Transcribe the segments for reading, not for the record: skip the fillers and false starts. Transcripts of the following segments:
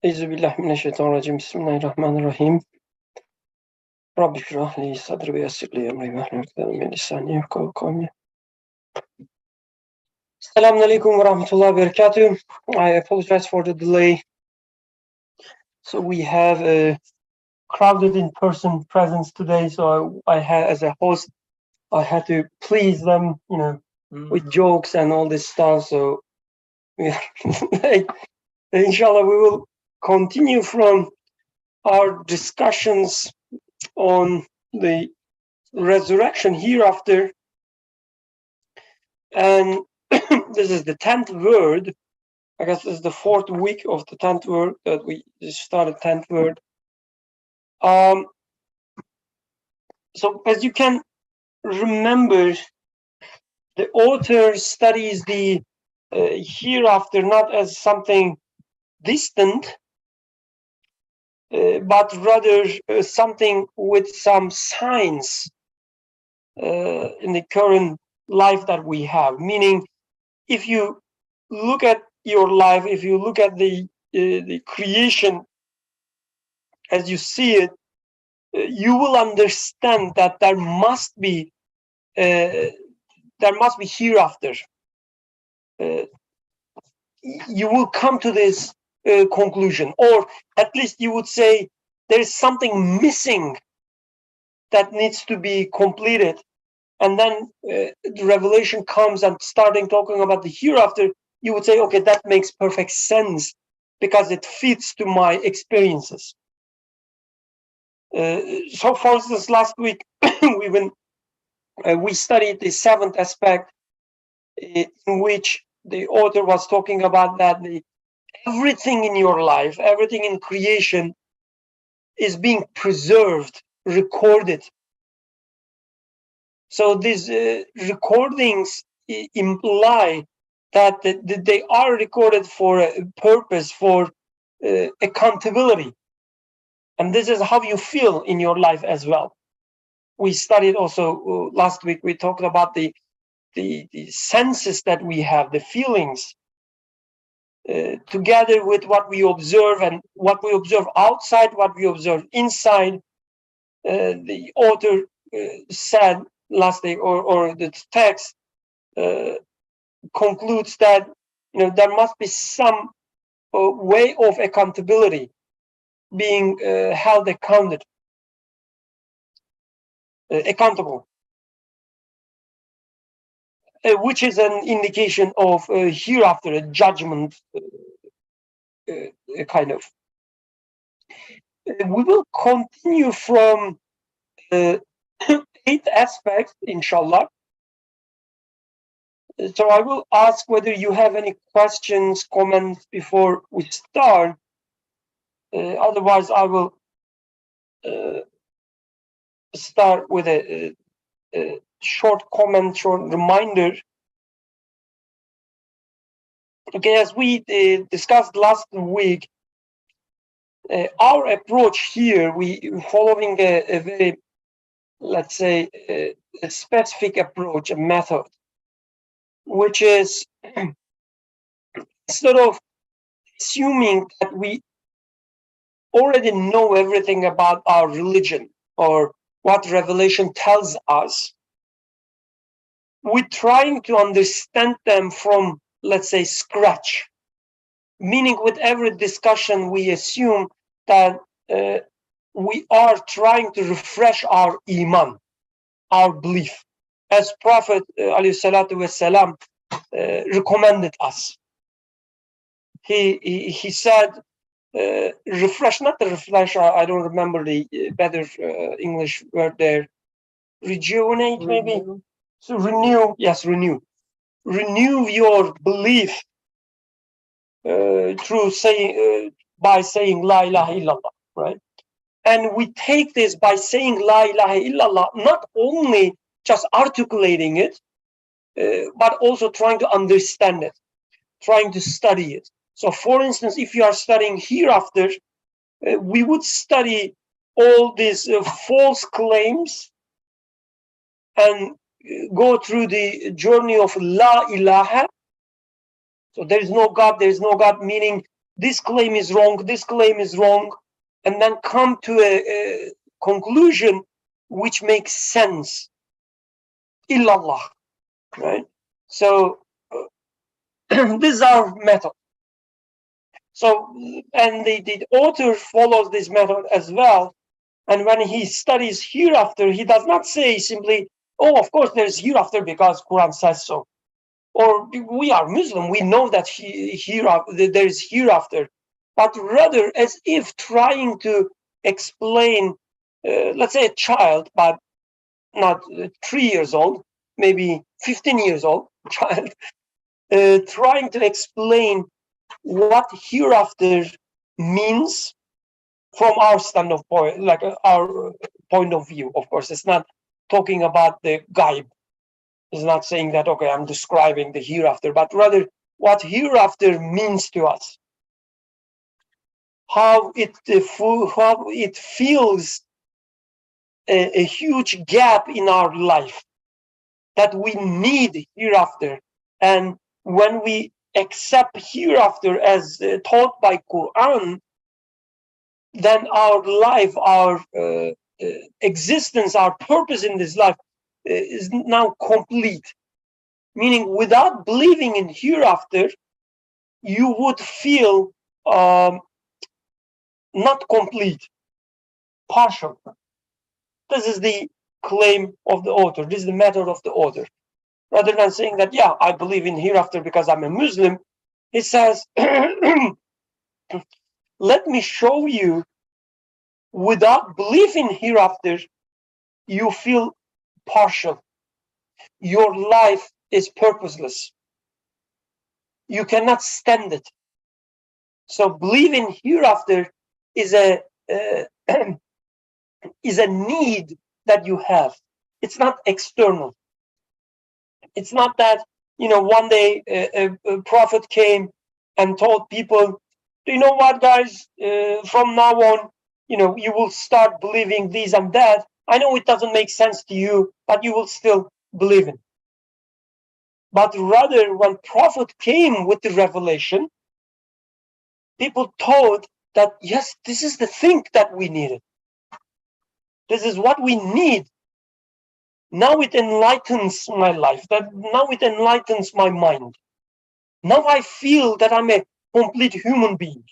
Euzubillahimineşşeytanirracim. Bismillahirrahmanirrahim. Rabbi şrah li sadri ve yessir li emri ve hlul ukdeten min lisani yefkahu kavli. Assalamualaikum warahmatullahi wabarakatuh. I apologize for the delay. So we have a crowded in-person presence today. So I had, as a host, I had to please them, with jokes and all this stuff. So yeah, inshallah, we will continue from our discussions on the resurrection hereafter, and this is the 10th word. I guess this is the 4th week of the 10th word that we just started. 10th word. So as you can remember, the author studies the hereafter not as something distant, but rather something with some signs in the current life that we have. Meaning, if you look at your life, if you look at the creation as you see it, you will understand that there must be hereafter. You will come to this conclusion, or at least you would say there is something missing that needs to be completed. And then the revelation comes and starting talking about the hereafter, you would say, okay, that makes perfect sense because it fits to my experiences. So for instance, last week we studied the 7th aspect, in which the author was talking about that everything in your life, everything in creation is being preserved, recorded. So these recordings imply that they are recorded for a purpose, for accountability. And this is how you feel in your life as well. We studied also last week, we talked about the senses that we have, the feelings, together with what we observe and what we observe outside, what we observe inside. The author said last day, or the text concludes that there must be some way of accountability being held accountable, which is an indication of hereafter, a judgment, kind of. We will continue from 8th aspect, inshallah. So I will ask whether you have any questions, comments before we start. Otherwise, I will start with a short comment, short reminder. Okay, as we discussed last week, our approach here, we following a very, let's say, a specific approach, a method, which is instead of assuming that we already know everything about our religion or what revelation tells us, we're trying to understand them from, let's say, scratch. Meaning with every discussion, we assume that we are trying to refresh our iman, our belief, as Prophet ﷺ recommended us. He said, refresh, not the refresh, I don't remember the better English word there. Rejuvenate, maybe? So renew, yes, renew. Renew your belief through saying, by saying La ilaha illallah, right? And we take this by saying La ilaha illallah, not only just articulating it, but also trying to understand it, trying to study it. So for instance, if you are studying hereafter, we would study all these false claims and go through the journey of La ilaha. So there is no God, meaning this claim is wrong, this claim is wrong, and then come to a conclusion which makes sense. Illallah, right? So this is our method. So, and the author follows this method as well. And when he studies hereafter, he does not say simply, oh, of course there's hereafter because Quran says so. Or we are Muslim, we know that there is hereafter. But rather as if trying to explain, let's say a child, but not 3 years old, maybe 15 years old child, trying to explain what hereafter means from our standpoint, like our point of view. Of course, it's not talking about the gaib. It's not saying that, okay, I'm describing the hereafter, but rather what hereafter means to us. How it fills a huge gap in our life that we need hereafter. And when we accept hereafter as taught by Quran, then our life, our existence, our purpose in this life is now complete. Meaning, without believing in hereafter, you would feel not complete, partial. This is the claim of the author. This is the method of the author. Rather than saying that, yeah, I believe in hereafter because I'm a Muslim, he says, let me show you, without belief in hereafter, you feel partial. Your life is purposeless. You cannot stand it. So believing hereafter is a is a need that you have. It's not external. It's not that, one day a prophet came and told people, do you know what, guys, from now on, you will start believing this and that. I know it doesn't make sense to you, but you will still believe in. But rather, when prophet came with the revelation, people thought that, yes, this is the thing that we needed. This is what we need. Now it enlightens my life. Now it enlightens my mind. Now I feel that I'm a complete human being.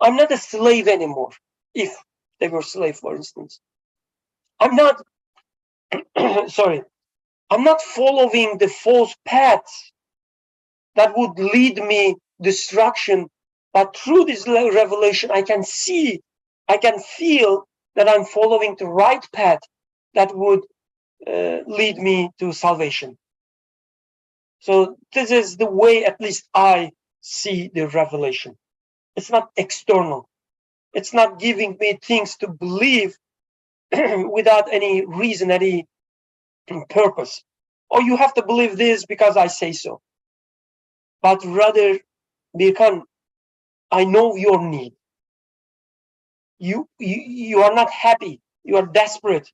I'm not a slave anymore. If they were slave, for instance. I'm not, sorry, I'm not following the false paths that would lead me destruction. But through this revelation, I can see, I can feel that I'm following the right path that would lead me to salvation. So this is the way, at least I see the revelation. It's not external. It's not giving me things to believe without any reason, any purpose. Or you have to believe this because I say so. But rather, Birkan, I know your need. You are not happy. You are desperate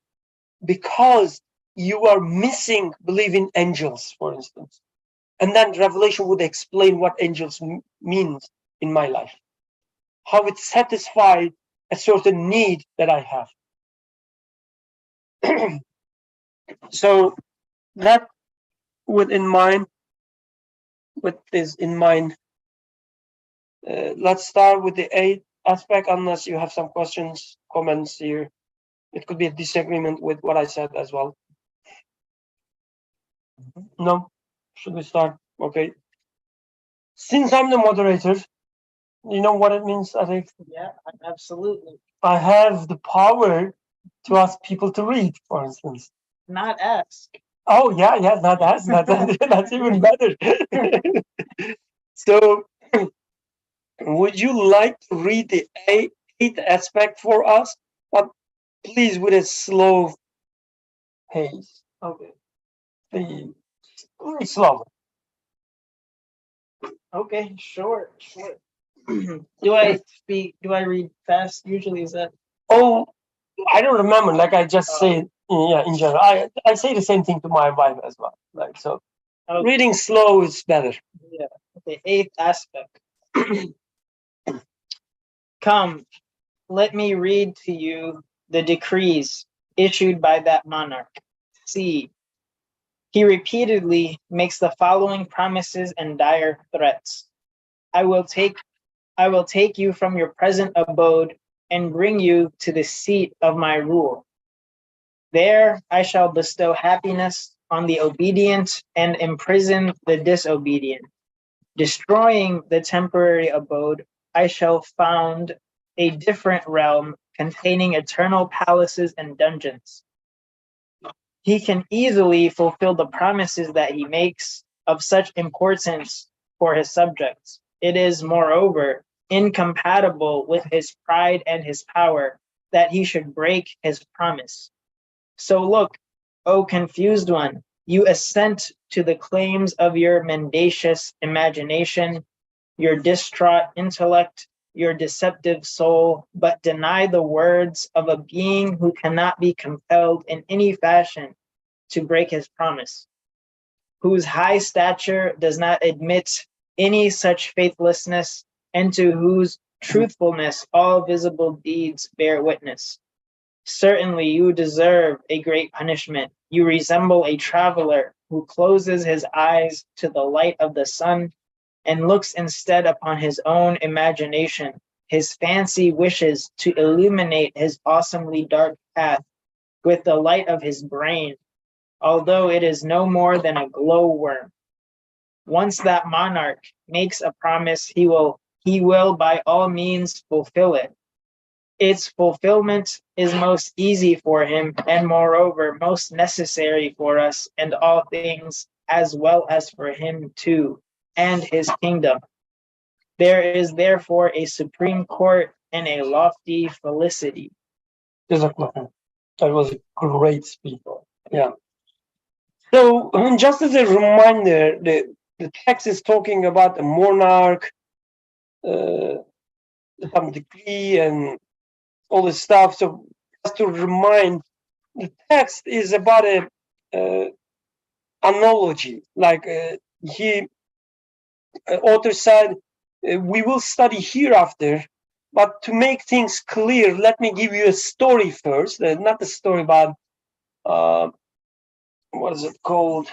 because you are missing believing angels, for instance. And then revelation would explain what angels means in my life, how it satisfies a certain need that I have. So that with this in mind, let's start with the 8th aspect, unless you have some questions, comments here. It could be a disagreement with what I said as well. No? Should we start? Okay. Since I'm the moderator, you know what it means, I think? Yeah, absolutely. I have the power to ask people to read, for instance. Not ask. Oh, yeah, not ask. That's even better. So, would you like to read the 8th aspect for us? But please with a slow pace. Okay. Very slow. Okay, sure. Do I read fast? Usually is that? Oh, I don't remember. Like I just say, yeah, in general. I say the same thing to my wife as well. Like so, okay. Reading slow is better. Yeah. Okay. 8th aspect. Come, let me read to you the decrees issued by that monarch. See, he repeatedly makes the following promises and dire threats. I will take you from your present abode and bring you to the seat of my rule. There I shall bestow happiness on the obedient and imprison the disobedient. Destroying the temporary abode, I shall found a different realm containing eternal palaces and dungeons. He can easily fulfill the promises that he makes of such importance for his subjects. It is, moreover, incompatible with his pride and his power that he should break his promise. So look, O confused one, you assent to the claims of your mendacious imagination, your distraught intellect, your deceptive soul, but deny the words of a being who cannot be compelled in any fashion to break his promise, whose high stature does not admit any such faithlessness, and to whose truthfulness all visible deeds bear witness. Certainly you deserve a great punishment. You resemble a traveler who closes his eyes to the light of the sun and looks instead upon his own imagination. His fancy wishes to illuminate his awesomely dark path with the light of his brain, although it is no more than a glowworm. Once that monarch makes a promise, he will by all means fulfill it. Its fulfillment is most easy for him, and moreover most necessary for us and all things, as well as for him too, and his kingdom. There is therefore a supreme court and a lofty felicity. That was a great speech. Yeah. So just as a reminder, the text is talking about a monarch, some decree and all this stuff. So just to remind, the text is about a analogy. Like author said, we will study hereafter, but to make things clear, let me give you a story first. Not a story about what is it called?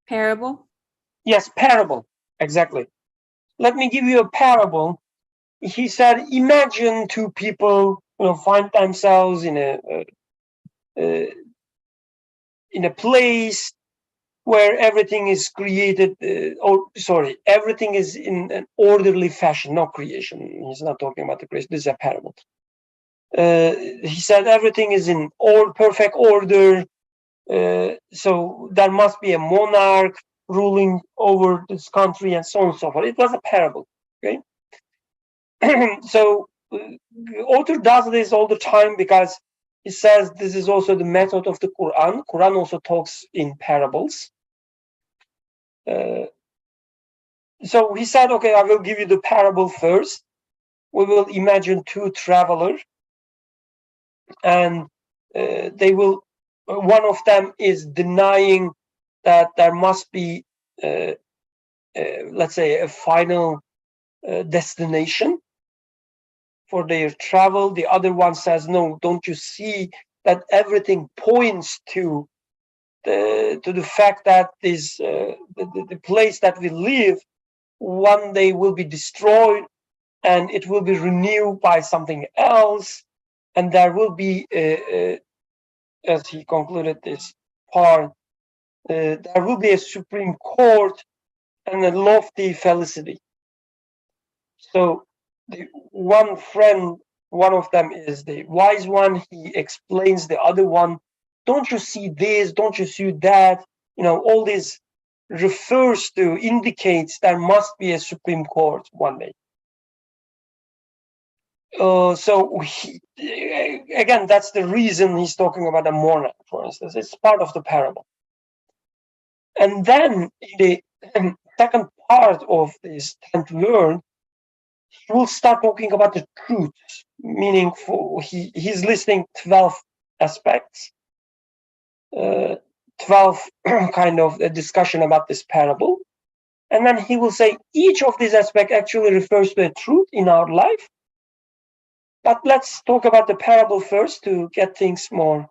Parable? Yes, parable. Exactly. Let me give you a parable. He said, imagine two people, find themselves in a place where everything is created, everything is in an orderly fashion, not creation. He's not talking about the creation. This is a parable. He said everything is in perfect order. So there must be a monarch ruling over this country and so on and so forth. It was a parable. Okay. So the author does this all the time because he says this is also the method of the Quran. Quran also talks in parables. So he said, okay, I will give you the parable first. We will imagine two travelers, and they will. One of them is denying that there must be, let's say, a final destination for their travel. The other one says, no, don't you see that everything points to the fact that this the place that we live one day will be destroyed and it will be renewed by something else, and there will be as he concluded this part, there will be a supreme court and a lofty felicity. So the one friend, one of them is the wise one. He explains the other one, don't you see this, don't you see that, all this refers to, indicates there must be a supreme court one day. So again, that's the reason he's talking about a monarch, for instance. It's part of the parable. And then in the second part of this 10th word, he will start talking about the truth, meaning he's listing 12 aspects, 12 kind of a discussion about this parable. And then he will say each of these aspects actually refers to a truth in our life. But let's talk about the parable first to get things more,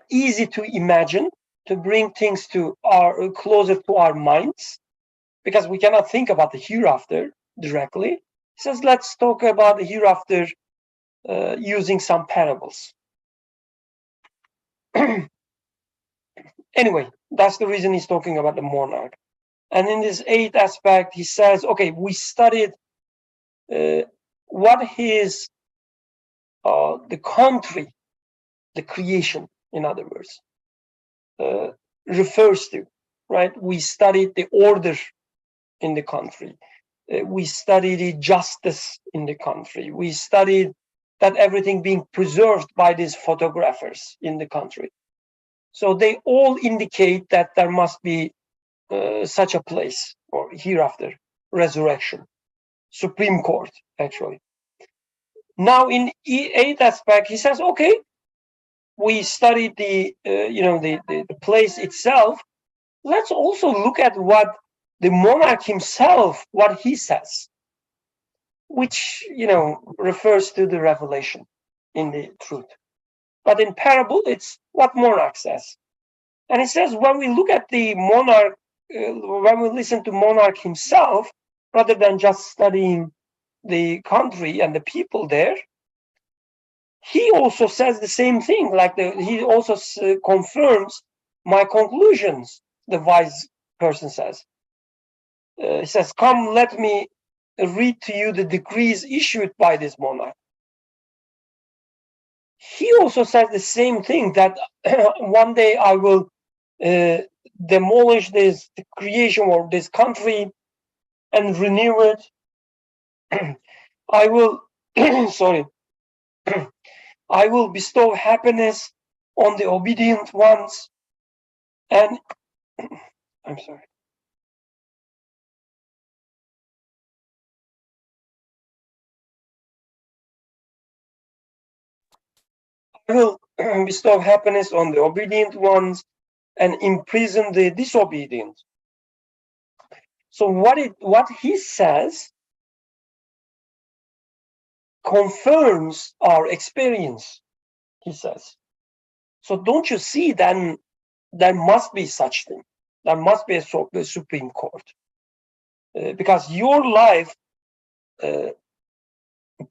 easy to imagine, to bring things to our closer to our minds, because we cannot think about the hereafter directly. He says, let's talk about the hereafter using some parables. Anyway, that's the reason he's talking about the monarch. And in this 8th aspect, he says, okay, we studied what is the country, the creation, in other words, refers to, right? We studied the order in the country. We studied the justice in the country. We studied that everything being preserved by these photographers in the country. So they all indicate that there must be such a place, or hereafter, resurrection, Supreme Court, actually. Now in 8th aspect, he says, okay, we studied the place itself. Let's also look at what the monarch himself, what he says, which refers to the revelation in the truth. But in parable, it's what monarch says. And it says when we look at the monarch, when we listen to monarch himself, rather than just studying the country and the people there, he also says the same thing. Like he also confirms my conclusions, the wise person says. He says, come, let me read to you the decrees issued by this monarch. He also says the same thing, that one day I will demolish this creation or this country and renew it. I will, sorry, I will bestow happiness on the obedient ones. And I'm sorry. I will bestow happiness on the obedient ones and imprison the disobedient. So what he says confirms our experience, he says. So don't you see, then there must be such thing. There must be a Supreme Court. Because your life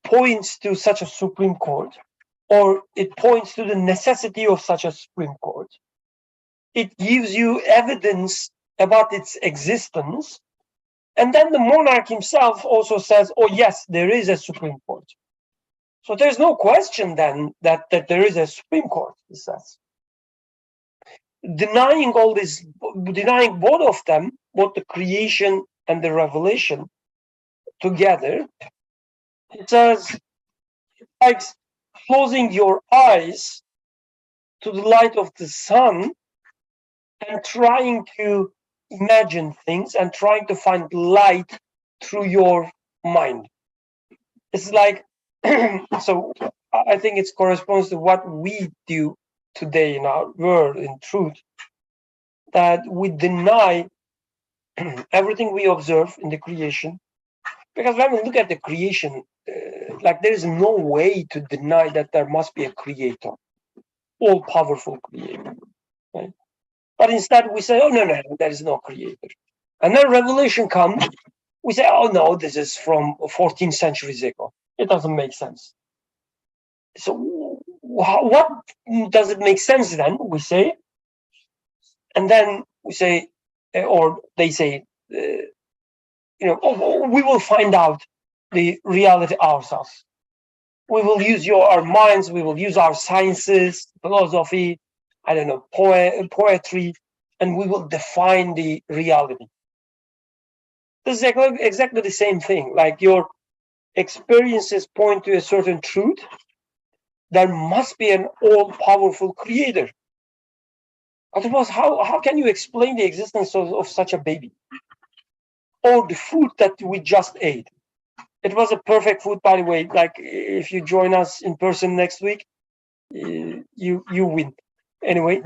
points to such a Supreme Court, or it points to the necessity of such a Supreme Court. It gives you evidence about its existence. And then the monarch himself also says, oh yes, there is a Supreme Court. So there's no question then that there is a Supreme Court, he says. Denying all this, denying both of them, both the creation and the revelation together, it says, like closing your eyes to the light of the sun and trying to imagine things and trying to find light through your mind. It's like, so I think it corresponds to what we do today in our world, in truth, that we deny everything we observe in the creation. Because when we look at the creation, like there is no way to deny that there must be a creator, all-powerful creator, right? But instead we say, oh, no, there is no creator. And then revelation comes, we say, oh, no, this is from 14 centuries ago. It doesn't make sense. So what does it make sense then, we say? And then we say, or they say, oh, we will find out the reality ourselves. We will use our minds, we will use our sciences, philosophy, I don't know, poetry, and we will define the reality. This is exactly the same thing. Like your experiences point to a certain truth, there must be an all-powerful creator. Otherwise, how can you explain the existence of such a baby? Or the food that we just ate? It was a perfect food, by the way. Like if you join us in person next week, you win. Anyway,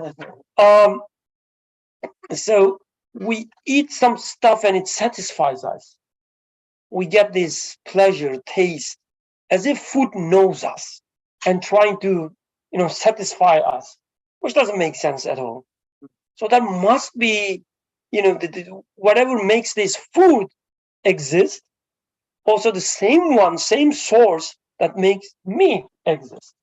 So we eat some stuff and it satisfies us. We get this pleasure, taste, as if food knows us and trying to, satisfy us, which doesn't make sense at all. So there must be, whatever makes this food exist, also the same source that makes me exist.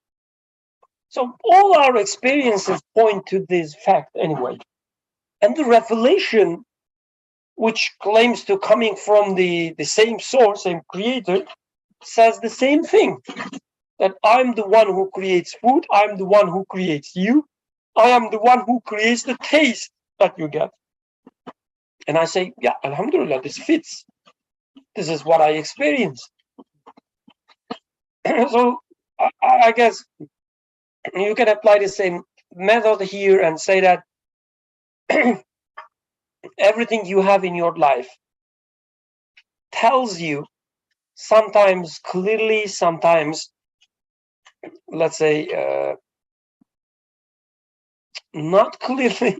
So all our experiences point to this fact anyway. And the revelation, which claims to coming from the same source, same creator, says the same thing. That I'm the one who creates food, I'm the one who creates you, I am the one who creates the taste that you get. And I say, yeah, Alhamdulillah, this fits. This is what I experience. So I guess you can apply the same method here and say that everything you have in your life tells you, sometimes clearly, sometimes, let's say, not clearly,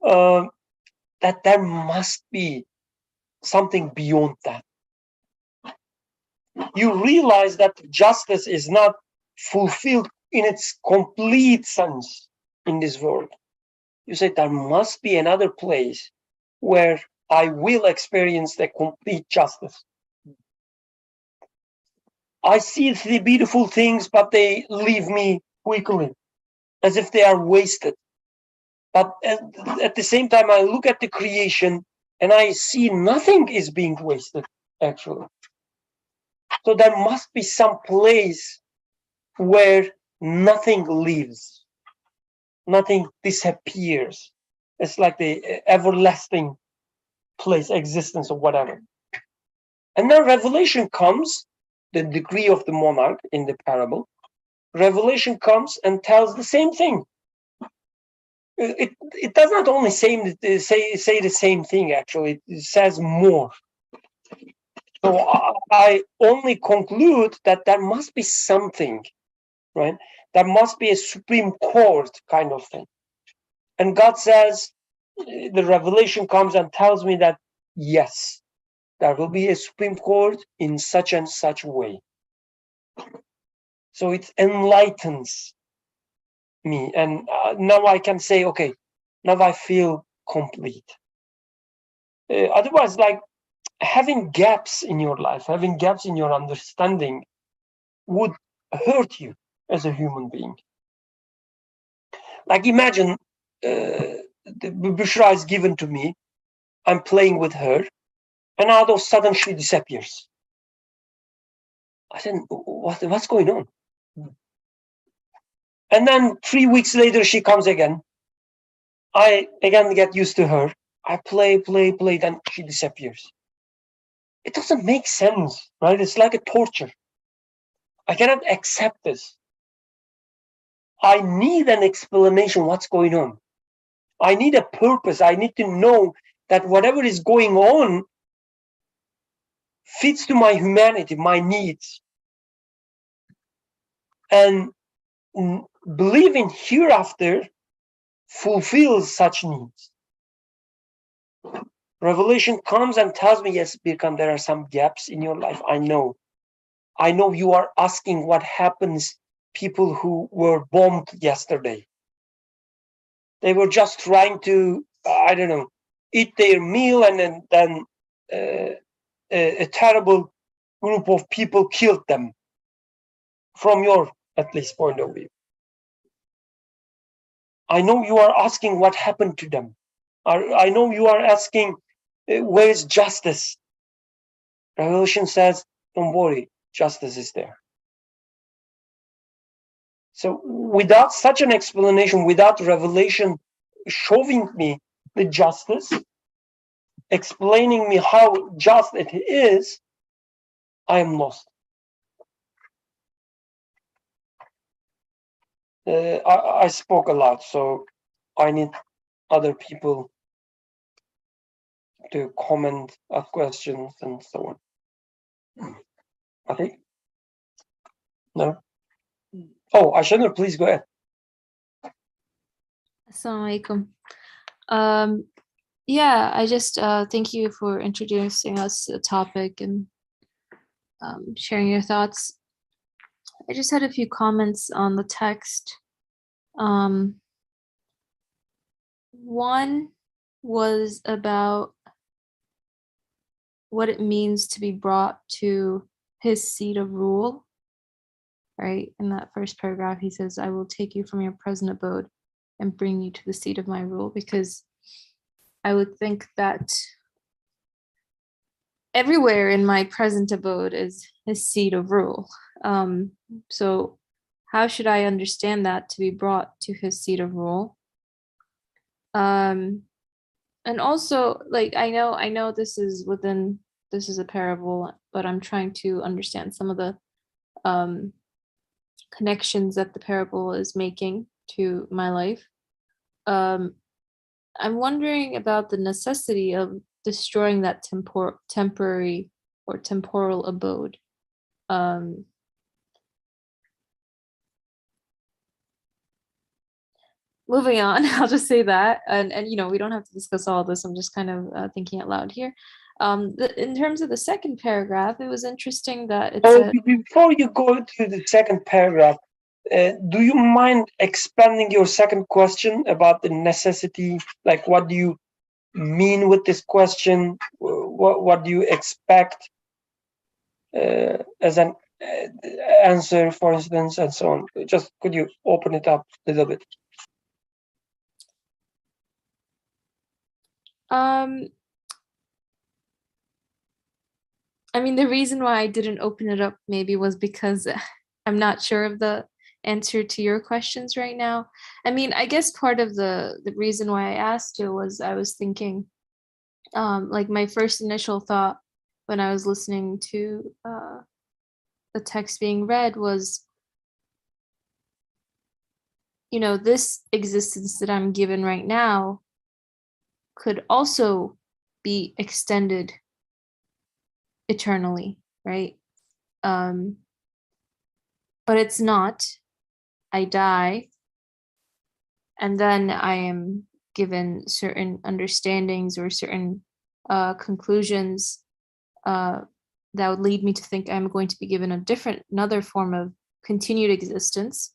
that there must be something beyond that. You realize that justice is not fulfilled in its complete sense in this world. You say there must be another place where I will experience the complete justice. I see the beautiful things, but they leave me quickly, as if they are wasted. But at the same time, I look at the creation and I see nothing is being wasted, actually. So there must be some place where nothing lives, nothing disappears. It's like the everlasting place, existence, or whatever. And then revelation comes, the degree of the monarch in the parable. Revelation comes and tells the same thing. It does not only say the same thing, actually, it says more. So I only conclude that there must be something, right? There must be a Supreme Court kind of thing. And God says, the revelation comes and tells me that, yes, there will be a Supreme Court in such and such way. So it enlightens me. And now I can say, okay, now I feel complete. Otherwise, like having gaps in your life, having gaps in your understanding would hurt you as a human being. Like imagine the Bushra is given to me, I'm playing with her, and all of a sudden she disappears. I said, what's going on? And then 3 weeks later, she comes again. I again get used to her. I play, then she disappears. It doesn't make sense, right? It's like a torture. I cannot accept this. I need an explanation what's going on. I need a purpose. I need to know that whatever is going on fits to my humanity, my needs. And believing hereafter fulfills such needs. Revelation comes and tells me, yes, Birkan, there are some gaps in your life. I know you are asking what happens people who were bombed yesterday. They were just trying to, I don't know, eat their meal, and then a terrible group of people killed them, from your, at least, point of view. I know you are asking what happened to them. I know you are asking, where is justice? Revelation says, don't worry, justice is there. So without such an explanation, without revelation showing me the justice, explaining me how just it is, I am lost. I spoke a lot, so I need other people to comment, ask questions, and so on. I think. No? Oh, Ashanar, please go ahead. Assalamu alaikum. Yeah, I just thank you for introducing us to the topic and sharing your thoughts. I just had a few comments on the text. One was about what it means to be brought to his seat of rule, right? In that first paragraph, he says, I will take you from your present abode and bring you to the seat of my rule, because I would think that everywhere in my present abode is his seat of rule. So how should I understand that, to be brought to his seat of rule? And also, like, I know this is a parable, but I'm trying to understand some of the connections that the parable is making to my life. I'm wondering about the necessity of destroying that temporary or temporal abode. Moving on, I'll just say that, and we don't have to discuss all this. I'm just kind of thinking out loud here. In terms of the second paragraph, it was interesting that it said. Before you go to the second paragraph, do you mind expanding your second question about the necessity? Like, what do you mean with this question? What do you expect as an answer, for instance, and so on? Just could you open it up a little bit? I mean, the reason why I didn't open it up maybe was because I'm not sure of the answer to your questions right now. I mean, I guess part of the reason why I asked it was I was thinking, like, my first initial thought when I was listening to the text being read was, this existence that I'm given right now could also be extended eternally, right? But it's not. I die, and then I am given certain understandings or certain conclusions that would lead me to think I'm going to be given another form of continued existence.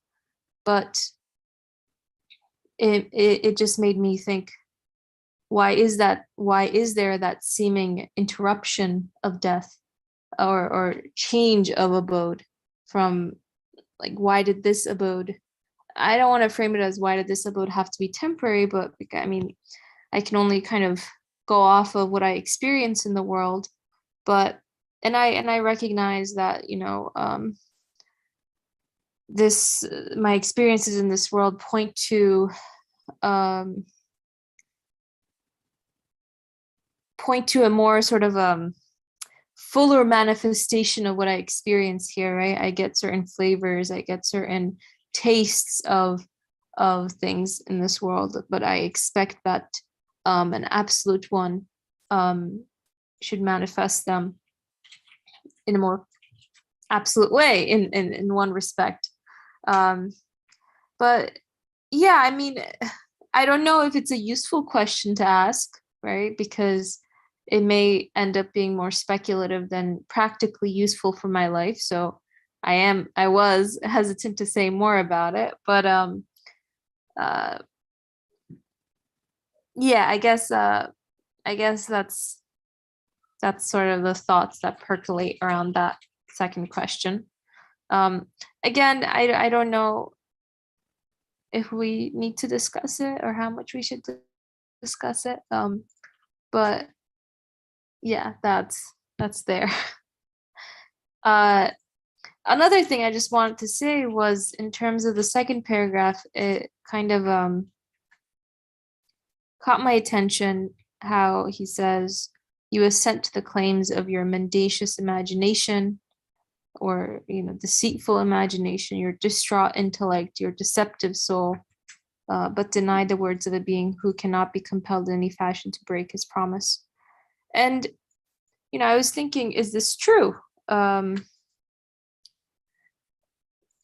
But it just made me think, why is that? Why is there that seeming interruption of death or change of abode from, like, why did this abode, I don't want to frame it as why did this abode have to be temporary, but I mean, I can only kind of go off of what I experience in the world. But and I recognize that, this my experiences in this world point to a more sort of fuller manifestation of what I experience here, right? I get certain flavors, I get certain tastes of things in this world, but I expect that an absolute one should manifest them in a more absolute way in one respect. But yeah, I mean, I don't know if it's a useful question to ask, right? Because it may end up being more speculative than practically useful for my life. So I was hesitant to say more about it, but yeah, I guess that's sort of the thoughts that percolate around that second question. Again, I don't know if we need to discuss it or how much we should discuss it. But yeah, that's there. Another thing I just wanted to say was, in terms of the second paragraph, it kind of caught my attention how he says, you assent to the claims of your mendacious imagination, or deceitful imagination, your distraught intellect, your deceptive soul, but deny the words of a being who cannot be compelled in any fashion to break his promise. And I was thinking, is this true?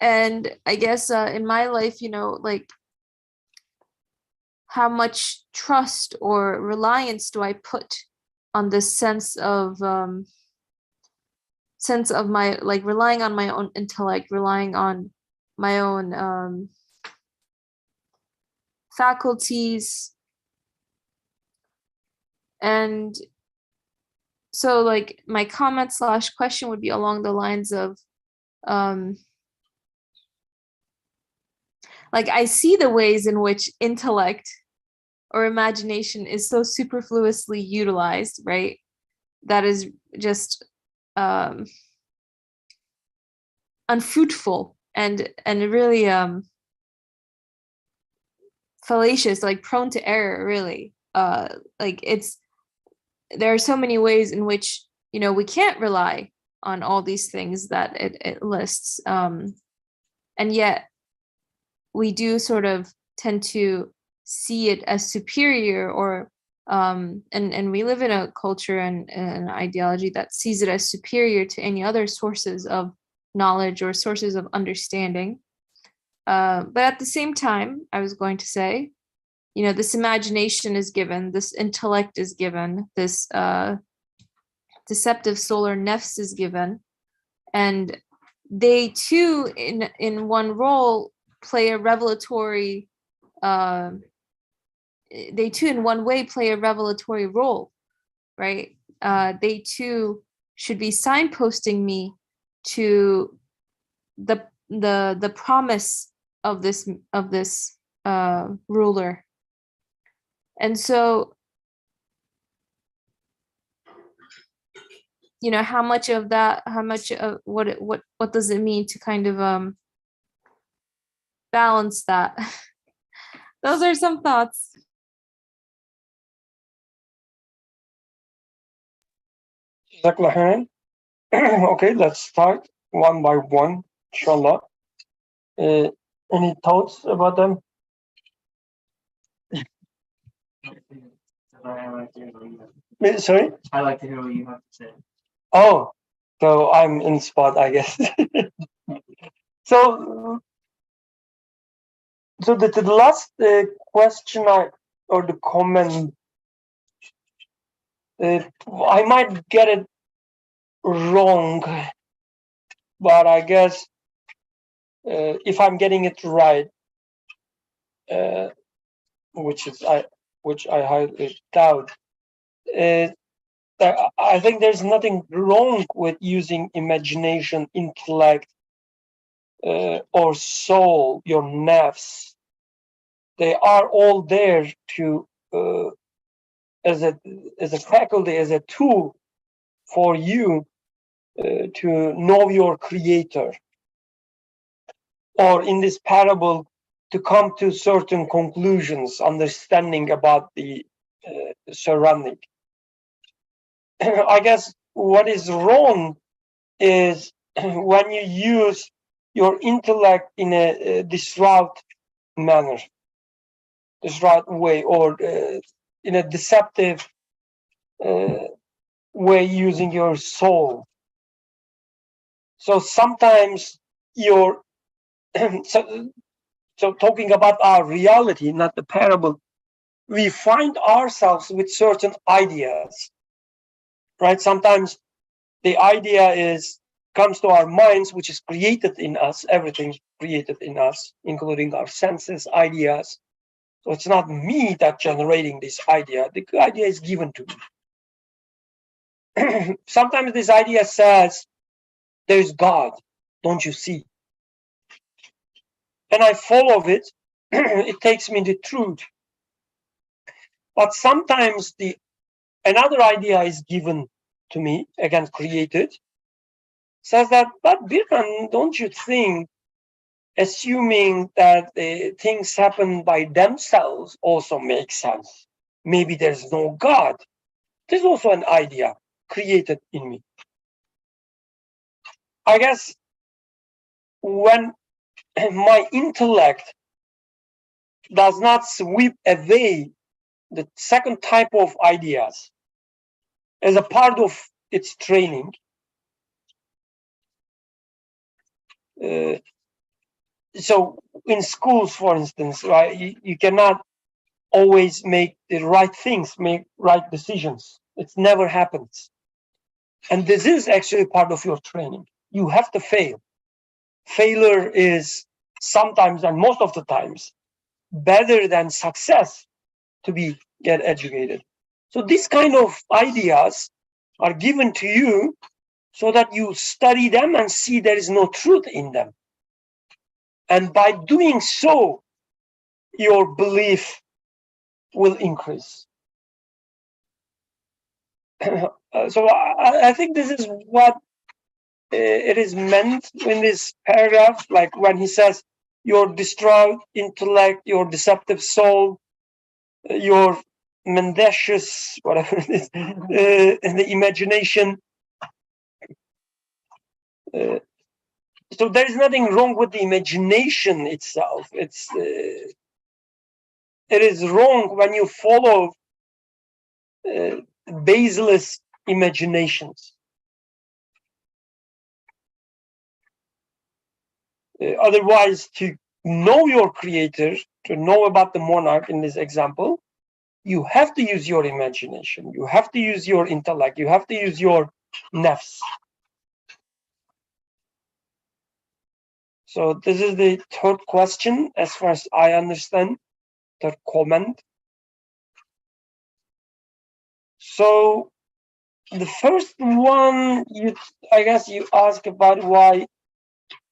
And I guess in my life, like, how much trust or reliance do I put on this sense of my, like, relying on my own intellect, relying on my own faculties. And so, like, my comment / question would be along the lines of, like, I see the ways in which intellect or imagination is so superfluously utilized, right? That is just unfruitful and really fallacious, like prone to error, really. Like, there are so many ways in which, we can't rely on all these things that it lists, and yet we do sort of tend to see it as superior, or and we live in a culture and an ideology that sees it as superior to any other sources of knowledge or sources of understanding. But at the same time, I was going to say, this imagination is given, this intellect is given, this deceptive solar nefs is given, and they too, in one role, play a revelatory they too in one way play a revelatory role, right? They too should be signposting me to the promise of this ruler. And so, how much of what does it mean to kind of balance that? Those are some thoughts. Okay, let's start one by one, inshallah. Any thoughts about them? Sorry? I like to hear what you have to say. Oh, so I'm in spot, I guess. So the last question or the comment, I might get it wrong, but I guess if I'm getting it right, which I highly doubt, I think there's nothing wrong with using imagination, intellect, or soul, your nafs. They are all there to as a faculty, as a tool for you to know your creator, or in this parable, to come to certain conclusions, understanding about the surrounding. I guess what is wrong is when you use your intellect in a disrupt manner, disrupt way, or in a deceptive way, using your soul. So sometimes your so talking about our reality, not the parable, we find ourselves with certain ideas, right? Sometimes the idea comes to our minds, which is created in us, everything created in us, including our senses, ideas. So it's not me that generating this idea. The idea is given to me. Sometimes this idea says, there's God, don't you see? And I follow it. It takes me to truth. But sometimes another idea is given to me, again created, says that, but Birkan, don't you think, assuming that things happen by themselves also makes sense? Maybe there's no God. There's also an idea created in me. I guess when my intellect does not sweep away the second type of ideas as a part of its training, so in schools, for instance, right, you cannot always make the right things, make right decisions. It never happens. And this is actually part of your training. You have to fail. Failure is sometimes, and most of the times, better than success to get educated. So these kind of ideas are given to you so that you study them and see there is no truth in them. And by doing so, your belief will increase. So I think this is what it is meant in this paragraph, like when he says your distraught intellect, your deceptive soul, your mendacious, whatever it is, the imagination. So there is nothing wrong with the imagination itself. It is wrong when you follow baseless imaginations. Otherwise, to know your creator, to know about the monarch in this example, you have to use your imagination. You have to use your intellect. You have to use your nafs. So this is the third question, as far as I understand, third comment. So the first one, I guess you ask about why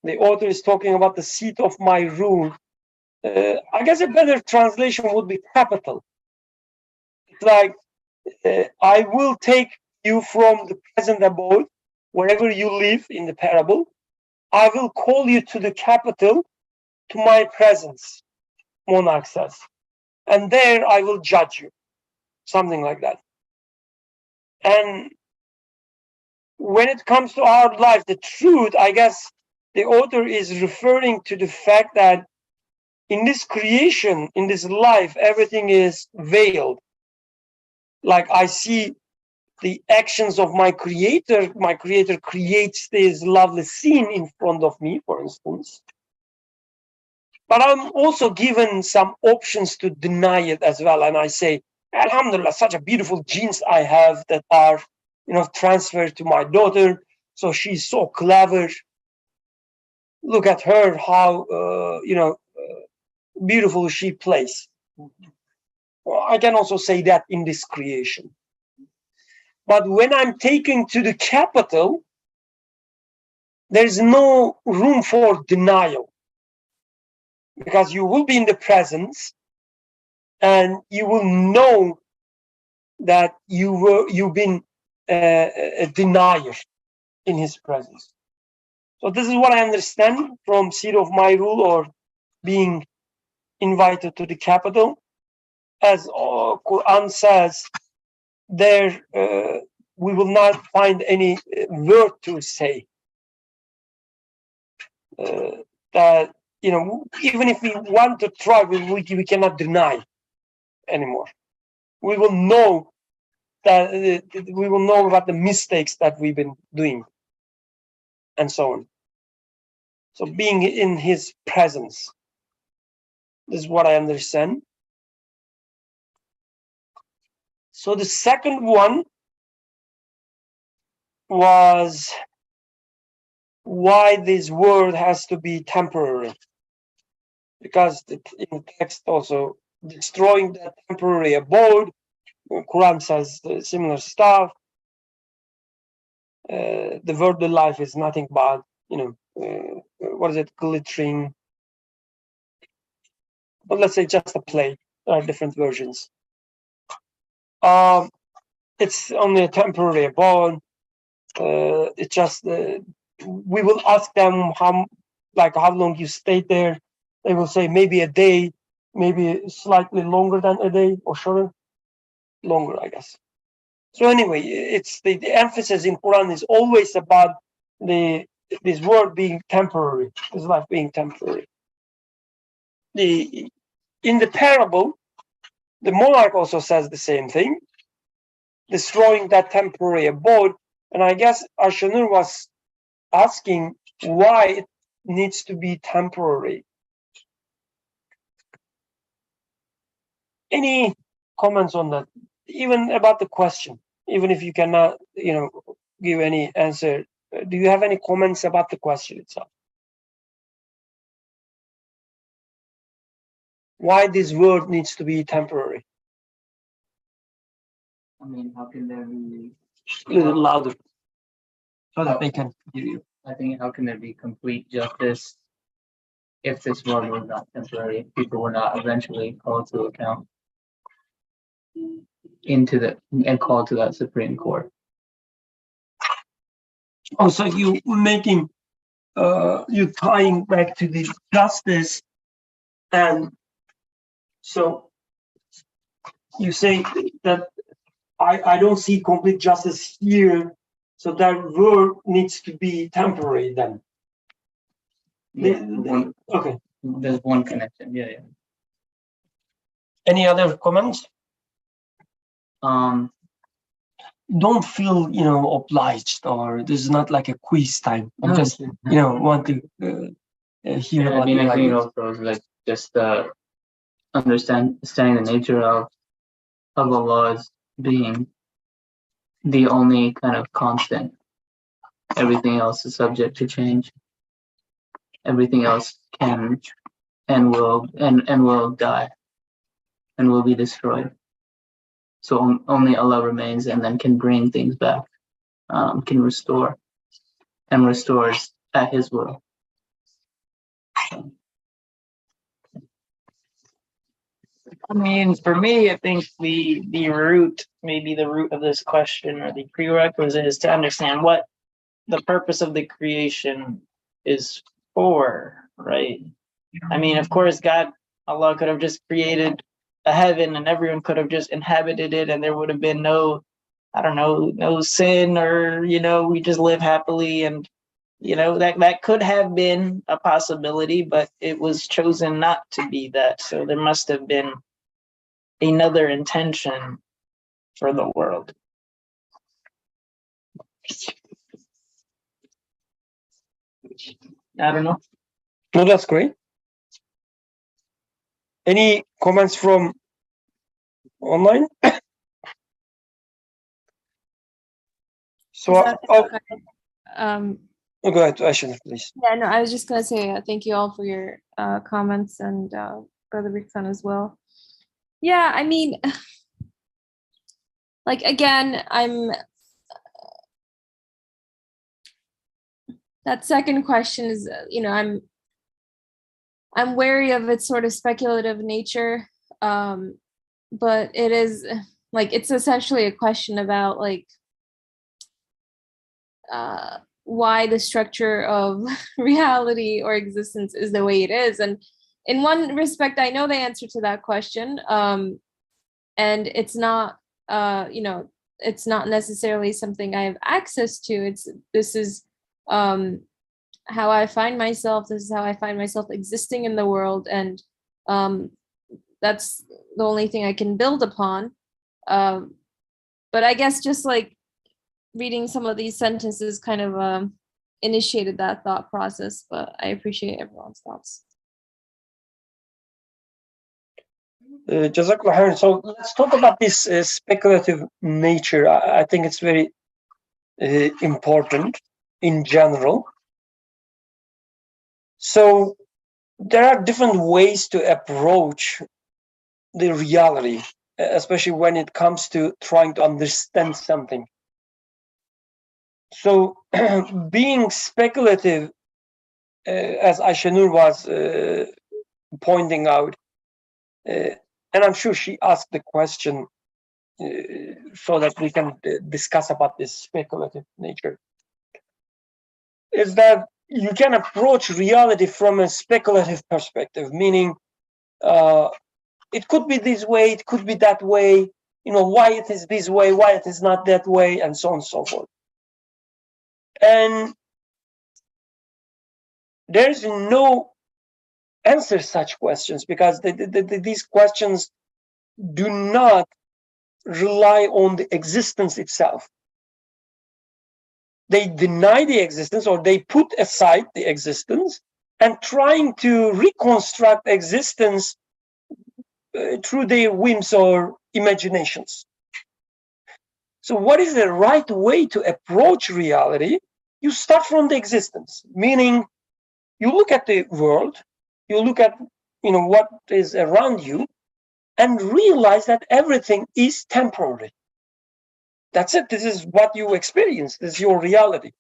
the author is talking about the seat of my rule. I guess a better translation would be capital. It's like, I will take you from the present abode, wherever you live in the parable. I will call you to the capital, to my presence, monarch says. And there I will judge you. Something like that. And when it comes to our life, the truth, I guess the author is referring to the fact that in this creation, in this life, everything is veiled. Like I see the actions of my creator creates this lovely scene in front of me, for instance. But I'm also given some options to deny it as well. And I say, Alhamdulillah, such a beautiful genes I have that are, transferred to my daughter. So she's so clever. Look at her, how, beautiful she plays. Well, I can also say that in this creation. But when I'm taken to the capital, there's no room for denial, because you will be in the presence and you will know that you've been a denier in his presence. So this is what I understand from seat of my rule, or being invited to the capital. As Quran says, there we will not find any word to say that, even if we want to try, we cannot deny anymore. We will know that we will know about the mistakes that we've been doing, and so on. So being in his presence, this is what I understand. So the second one was why this world has to be temporary, because in the text also, destroying that temporary abode, Quran says similar stuff. The worldly life is nothing but, what is it, glittering, but let's say just a play. There are different versions. It's only a temporary abode. It's just, we will ask them how long you stayed there. They will say maybe a day, maybe slightly longer than a day, or shorter, longer, I guess. So anyway, it's the emphasis in Quran is always about this world being temporary, this life being temporary. In the parable, the monarch also says the same thing, destroying that temporary abode. And I guess Arshanur was asking why it needs to be temporary. Any comments on that? Even about the question, even if you cannot, give any answer, do you have any comments about the question itself? Why this world needs to be temporary? I mean, how can there be? A little louder, so that they can hear you. I think how can there be complete justice if this world was not temporary? If people were not eventually called to account and called to that Supreme Court. Oh, so you making, you tying back to the justice, and so you say that I don't see complete justice here, so that world needs to be temporary then. Yeah, Okay. there's one connection. Yeah, yeah. Any other comments? Don't feel obliged, or this is not like a quiz time. I'm just want to hear yeah, about I mean, the I think it ideas. also is like just understanding the nature of Allah's being the only kind of constant. Everything else is subject to change. Everything else can and will die and will be destroyed. So only Allah remains and then can bring things back, can restore and restores at His will. I mean, for me, I think the root, maybe the root of this question or the prerequisite is to understand what the purpose of the creation is for, right? I mean, of course, Allah could have just created a heaven and everyone could have just inhabited it and there would have been no, I don't know, no sin, or, we just live happily, and, that could have been a possibility, but it was chosen not to be that. So there must have been another intention for the world. I don't know. No, that's great. Any comments from online? So, Go ahead, Aisha, please. Yeah, no, I was just gonna say thank you all for your comments, and Brother Riksan as well. Yeah, I mean, like, again, that second question is, I'm wary of its sort of speculative nature, but it is like, it's essentially a question about like why the structure of reality or existence is the way it is. And in one respect, I know the answer to that question, and it's not it's not necessarily something I have access to. This is how I find myself. This is how I find myself existing in the world, and that's the only thing I can build upon. But I guess just like reading some of these sentences kind of initiated that thought process, but I appreciate everyone's thoughts. Jazakallah khair. So let's talk about this speculative nature. I think it's very important in general. So there are different ways to approach the reality, especially when it comes to trying to understand something. So being speculative, as Aisha Nur was pointing out, and I'm sure she asked the question so that we can discuss about this speculative nature, is that you can approach reality from a speculative perspective, meaning it could be this way, it could be that way, why it is this way, why it is not that way, and so on and so forth. And there's no answer such questions, because these questions do not rely on the existence itself. They deny the existence, or they put aside the existence, and trying to reconstruct existence through their whims or imaginations. So what is the right way to approach reality? You start from the existence, meaning you look at the world, you look at what is around you, and realize that everything is temporary. That's it. This is what you experience. This is your reality.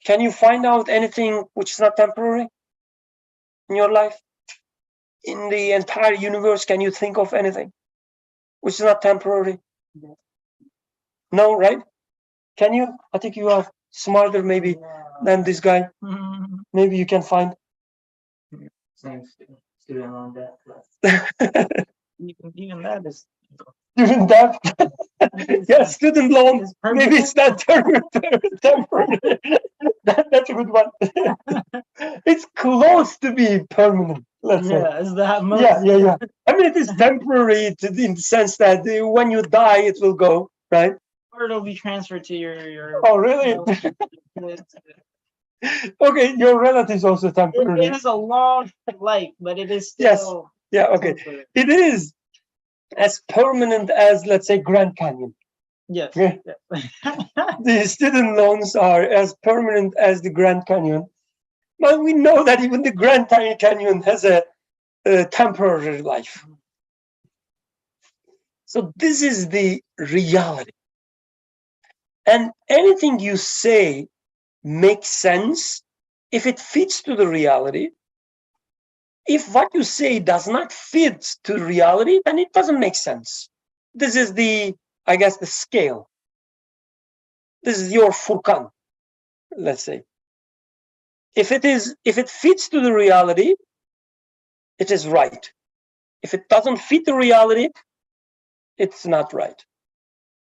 Can you find out anything which is not temporary in your life? In the entire universe, can you think of anything which is not temporary? No, right? Can you? I think you are smarter maybe than this guy. Maybe you can find. Same student loan debt. Even that is Student debt. Yeah, student loan. Maybe it's not temporary. That's a good one. It's close to be permanent. Let's say. is that most? Yeah. I mean, it is temporary in the sense that when you die, it will go, right? Or it'll be transferred to your Oh, really? Okay, your relative is also temporary. It has a long life, but it is still. Yes. Yeah. Okay. temporary. It is as permanent as, let's say, Grand Canyon. Yes. Yeah. The student loans are as permanent as the Grand Canyon, but we know that even the Grand Canyon has a temporary life. So this is the reality. And anything you say makes sense if it fits to the reality. If what you say does not fit to reality, then it doesn't make sense. This is the scale. This is your Furkan, let's say. If it fits to the reality, it is right. If it doesn't fit the reality, it's not right.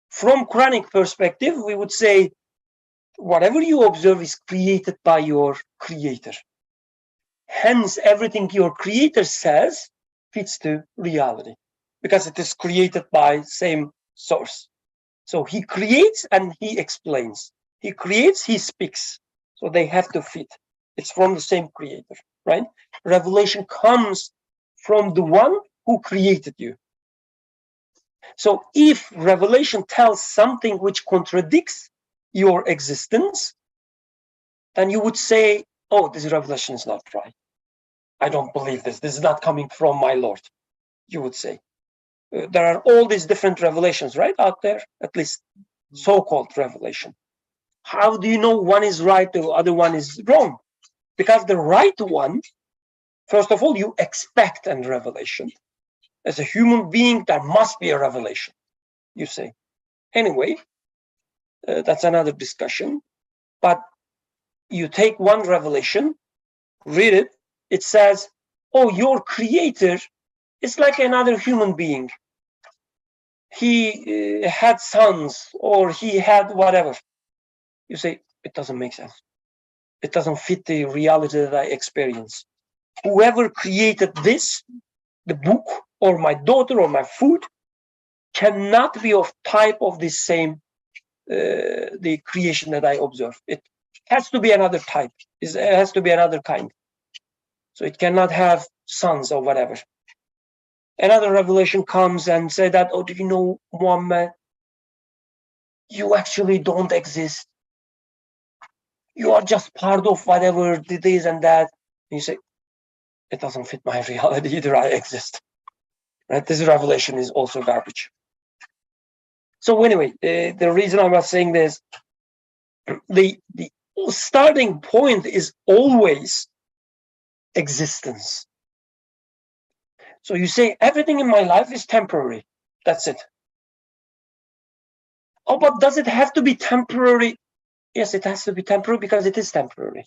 From Quranic perspective, we would say whatever you observe is created by your creator. Hence, everything your creator says fits to reality because it is created by same source. So he creates and he explains. He creates, he speaks. So they have to fit. It's from the same creator, right? Revelation comes from the one who created you. So if revelation tells something which contradicts your existence, then you would say, oh, this revelation is not right. I don't believe this. This is not coming from my Lord, you would say. There are all these different revelations, right, out there, at least so-called revelation. How do you know one is right, the other one is wrong? Because the right one, first of all, you expect a revelation. As a human being, there must be a revelation, you say. Anyway, that's another discussion. But you take one revelation, read it, it says, oh, your creator is like another human being. He had sons or he had whatever. You say, it doesn't make sense. It doesn't fit the reality that I experience. Whoever created this, the book or my daughter or my food, cannot be of type of the same, the creation that I observe. It has to be another type. It has to be another kind. So it cannot have sons or whatever. Another revelation comes and say that, oh, do you know, Muhammad, you actually don't exist. You are just part of whatever it is and that. And you say, it doesn't fit my reality either. I exist. Right? This revelation is also garbage. So anyway, the reason I was saying this, the starting point is always existence. So you say everything in my life is temporary. That's it. Oh, but does it have to be temporary? Yes, it has to be temporary because it is temporary.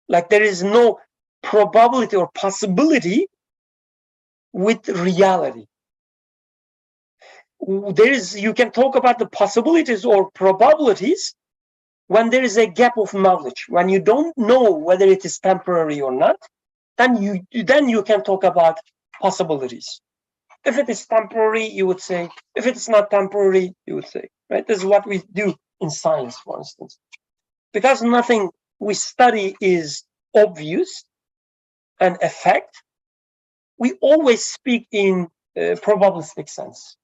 Like there is no probability or possibility with reality. You can talk about the possibilities or probabilities when there is a gap of knowledge. When you don't know whether it is temporary or not, then you can talk about possibilities. If it is temporary, you would say. If it is not temporary, you would say. Right? This is what we do in science, for instance. Because nothing we study is obvious and a fact, we always speak in probabilistic sense.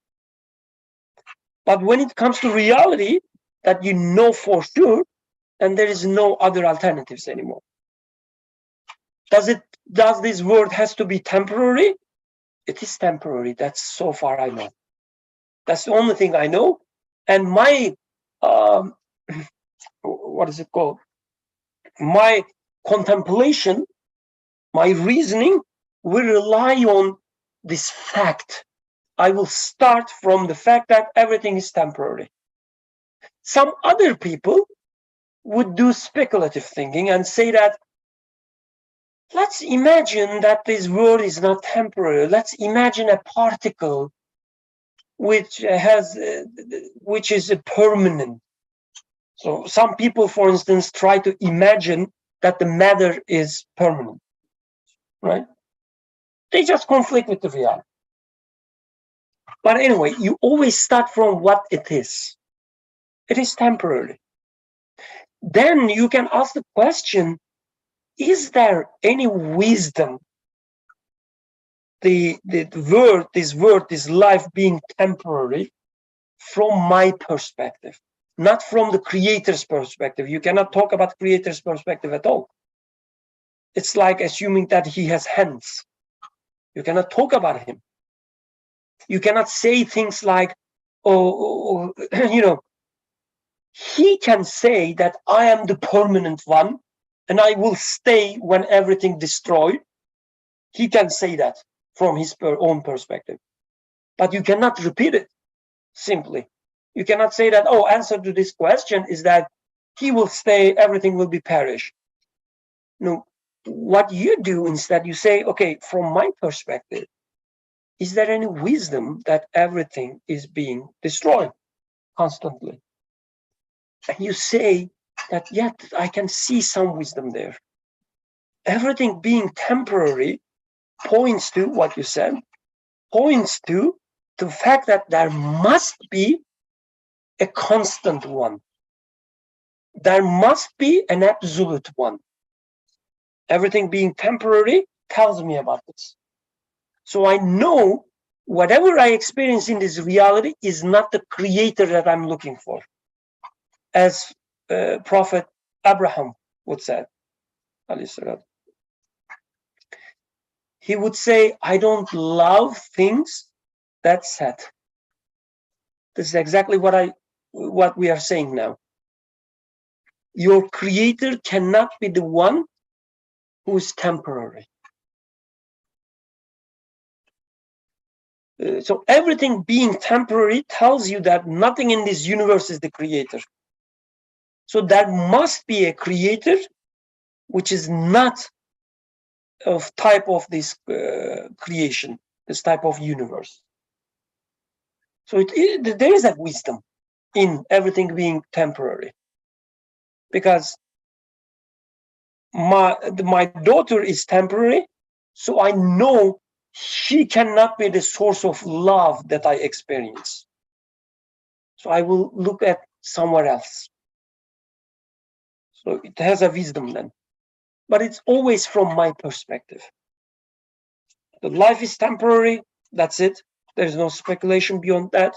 But when it comes to reality, that you know for sure, and there is no other alternatives anymore. Does this world has to be temporary? It is temporary. That's so far I know. That's the only thing I know. And my what is it called? My contemplation, my reasoning will rely on this fact. I will start from the fact that everything is temporary. Some other people would do speculative thinking and say that, let's imagine that this world is not temporary. Let's imagine a particle which is a permanent. So some people, for instance, try to imagine that the matter is permanent, right? They just conflict with the reality. But anyway, you always start from what it is. It is temporary. Then you can ask the question, is there any wisdom, this life being temporary, from my perspective, not from the creator's perspective? You cannot talk about creator's perspective at all. It's like assuming that he has hands. You cannot talk about him. You cannot say things like, oh, he can say that I am the permanent one and I will stay when everything destroyed. He can say that from his own perspective. But you cannot repeat it simply. You cannot say that, oh, answer to this question is that he will stay, everything will be perished. No, what you do instead, you say, okay, from my perspective, is there any wisdom that everything is being destroyed constantly? And you say that, yeah, I can see some wisdom there. Everything being temporary points to what you said, points to the fact that there must be a constant one. There must be an absolute one. Everything being temporary tells me about this. So I know whatever I experience in this reality is not the creator that I'm looking for. As Prophet Abraham would say, he would say, I don't love things that sad. This is exactly what we are saying now. Your creator cannot be the one who is temporary. So everything being temporary tells you that nothing in this universe is the creator. So there must be a creator which is not of type of this creation, this type of universe. So there is a wisdom in everything being temporary, because my daughter is temporary, so I know she cannot be the source of love that I experience. So I will look at somewhere else. So it has a wisdom then, but it's always from my perspective. The life is temporary, that's it. There's no speculation beyond that.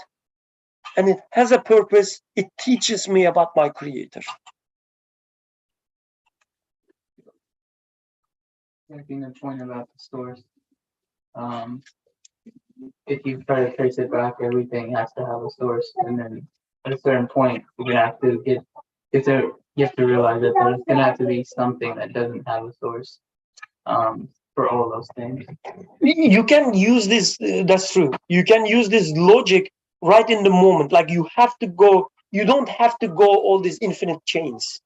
And it has a purpose. It teaches me about my creator. Making the point about the source. If you try to trace it back, everything has to have a source, and then at a certain point, you're gonna have to you have to realize that there's gonna have to be something that doesn't have a source. For all those things. You can use this, that's true. You can use this logic right in the moment. Like you don't have to go all these infinite chains.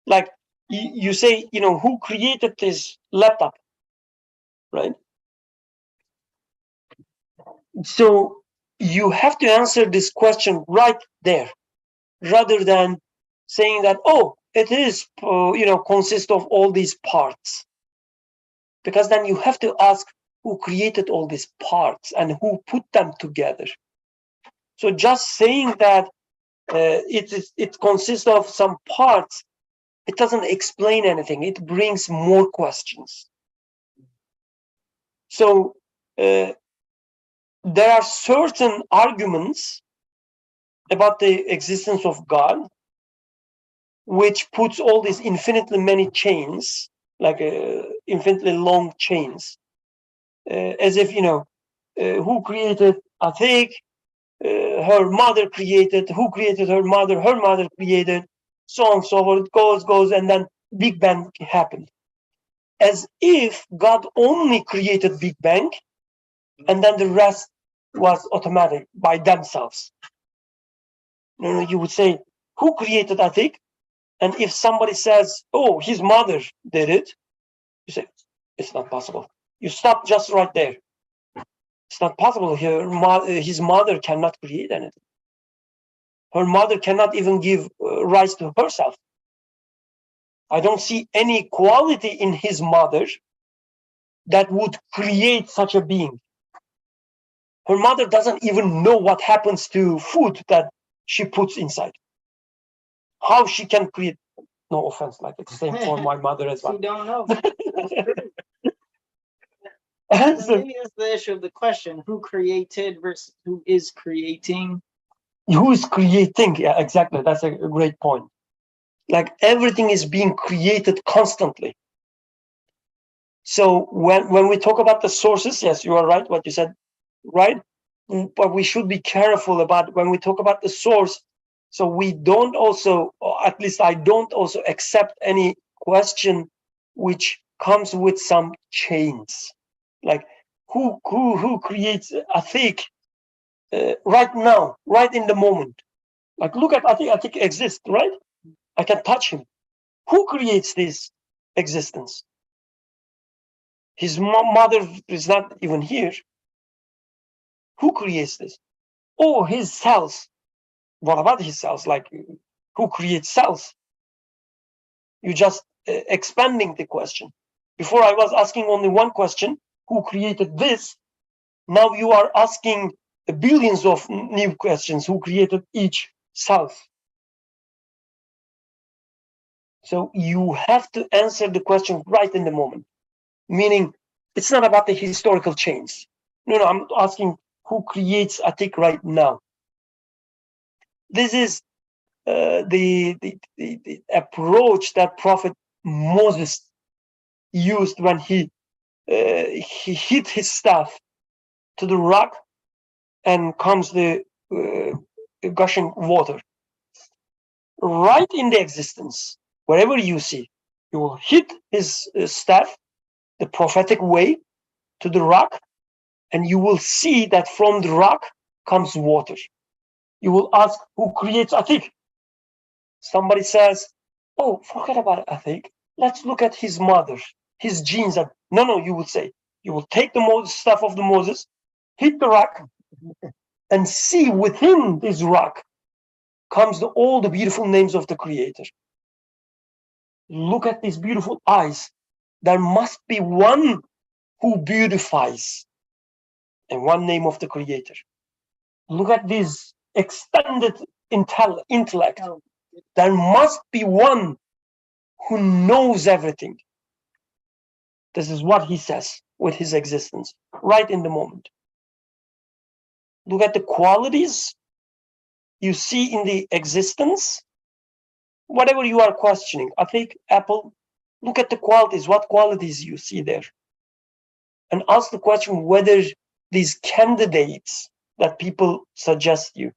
Like you say, who created this laptop, right? So you have to answer this question right there, rather than saying that, oh, it is, consists of all these parts. Because then you have to ask who created all these parts and who put them together. So just saying that it consists of some parts, it doesn't explain anything. It brings more questions. So there are certain arguments about the existence of God, which puts all these infinitely many chains, like infinitely long chains, as if, who created Athik, her mother created, who created her mother created, so on and so forth. It goes, and then Big Bang happened. As if God only created Big Bang, and then the rest was automatic by themselves. No, you would say, who created Athik? And if somebody says, oh, his mother did it, you say, it's not possible. You stop just right there. It's not possible. His mother cannot create anything. Her mother cannot even give rise to herself. I don't see any quality in his mother that would create such a being. Her mother doesn't even know what happens to food that she puts inside. How she can create, no offense, like it's same for my mother as well. You don't know. So, Maybe that's the issue of the question: who created versus who is creating? who is creating? Yeah, exactly. That's a great point. Like everything is being created constantly. So when we talk about the sources, yes, you are right, what you said, right? But we should be careful about when we talk about the source. So we don't also, or at least I don't also accept any question which comes with some chains. Like who creates Athik right now, right in the moment? Like look at Athik exists, right? I can touch him. Who creates this existence? His mother is not even here. Who creates this? Oh, his cells. What about his cells? Like, who creates cells? You just expanding the question. Before I was asking only one question, who created this? Now you are asking billions of new questions, who created each cell? So you have to answer the question right in the moment. Meaning, it's not about the historical change. No, I'm asking who creates Atik right now. This is the approach that Prophet Moses used when he hit his staff to the rock and comes the gushing water. Right in the existence, wherever you see, you will hit his staff the prophetic way to the rock, and you will see that from the rock comes water. You will ask, who creates Atik? Somebody says, oh, forget about Atik. Let's look at his mother, his genes. No, you would say, you will take the stuff of the Moses, hit the rock, and see within this rock comes all the beautiful names of the Creator. Look at these beautiful eyes. There must be one who beautifies and one name of the Creator. Look at this extended intellect. There must be one who knows everything. This is what he says with his existence, right in the moment. Look at the qualities you see in the existence. Whatever you are questioning, I think Apple, look at the qualities, what qualities you see there. And ask the question whether these candidates that people suggest you,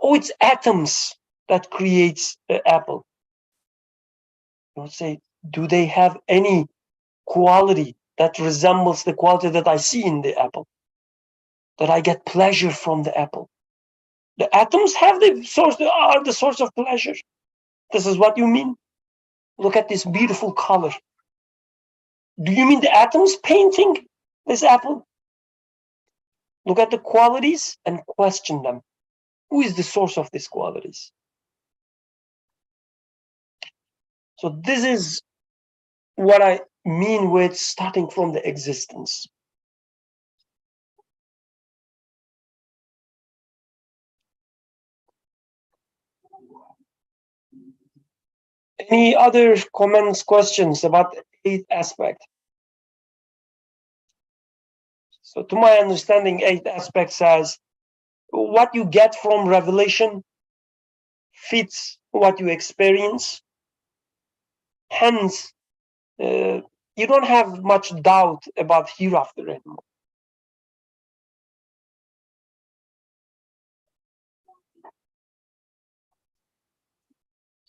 oh, it's atoms that creates Apple. You would say, do they have any quality that resembles the quality that I see in the apple? That I get pleasure from the apple. The atoms have are the source of pleasure. This is what you mean? Look at this beautiful color. Do you mean the atoms painting this apple? Look at the qualities and question them. Who is the source of these qualities? So this is what I mean with starting from the existence. Any other comments, questions about the eighth aspect? So to my understanding, 8 aspects says what you get from revelation fits what you experience. Hence, you don't have much doubt about hereafter anymore.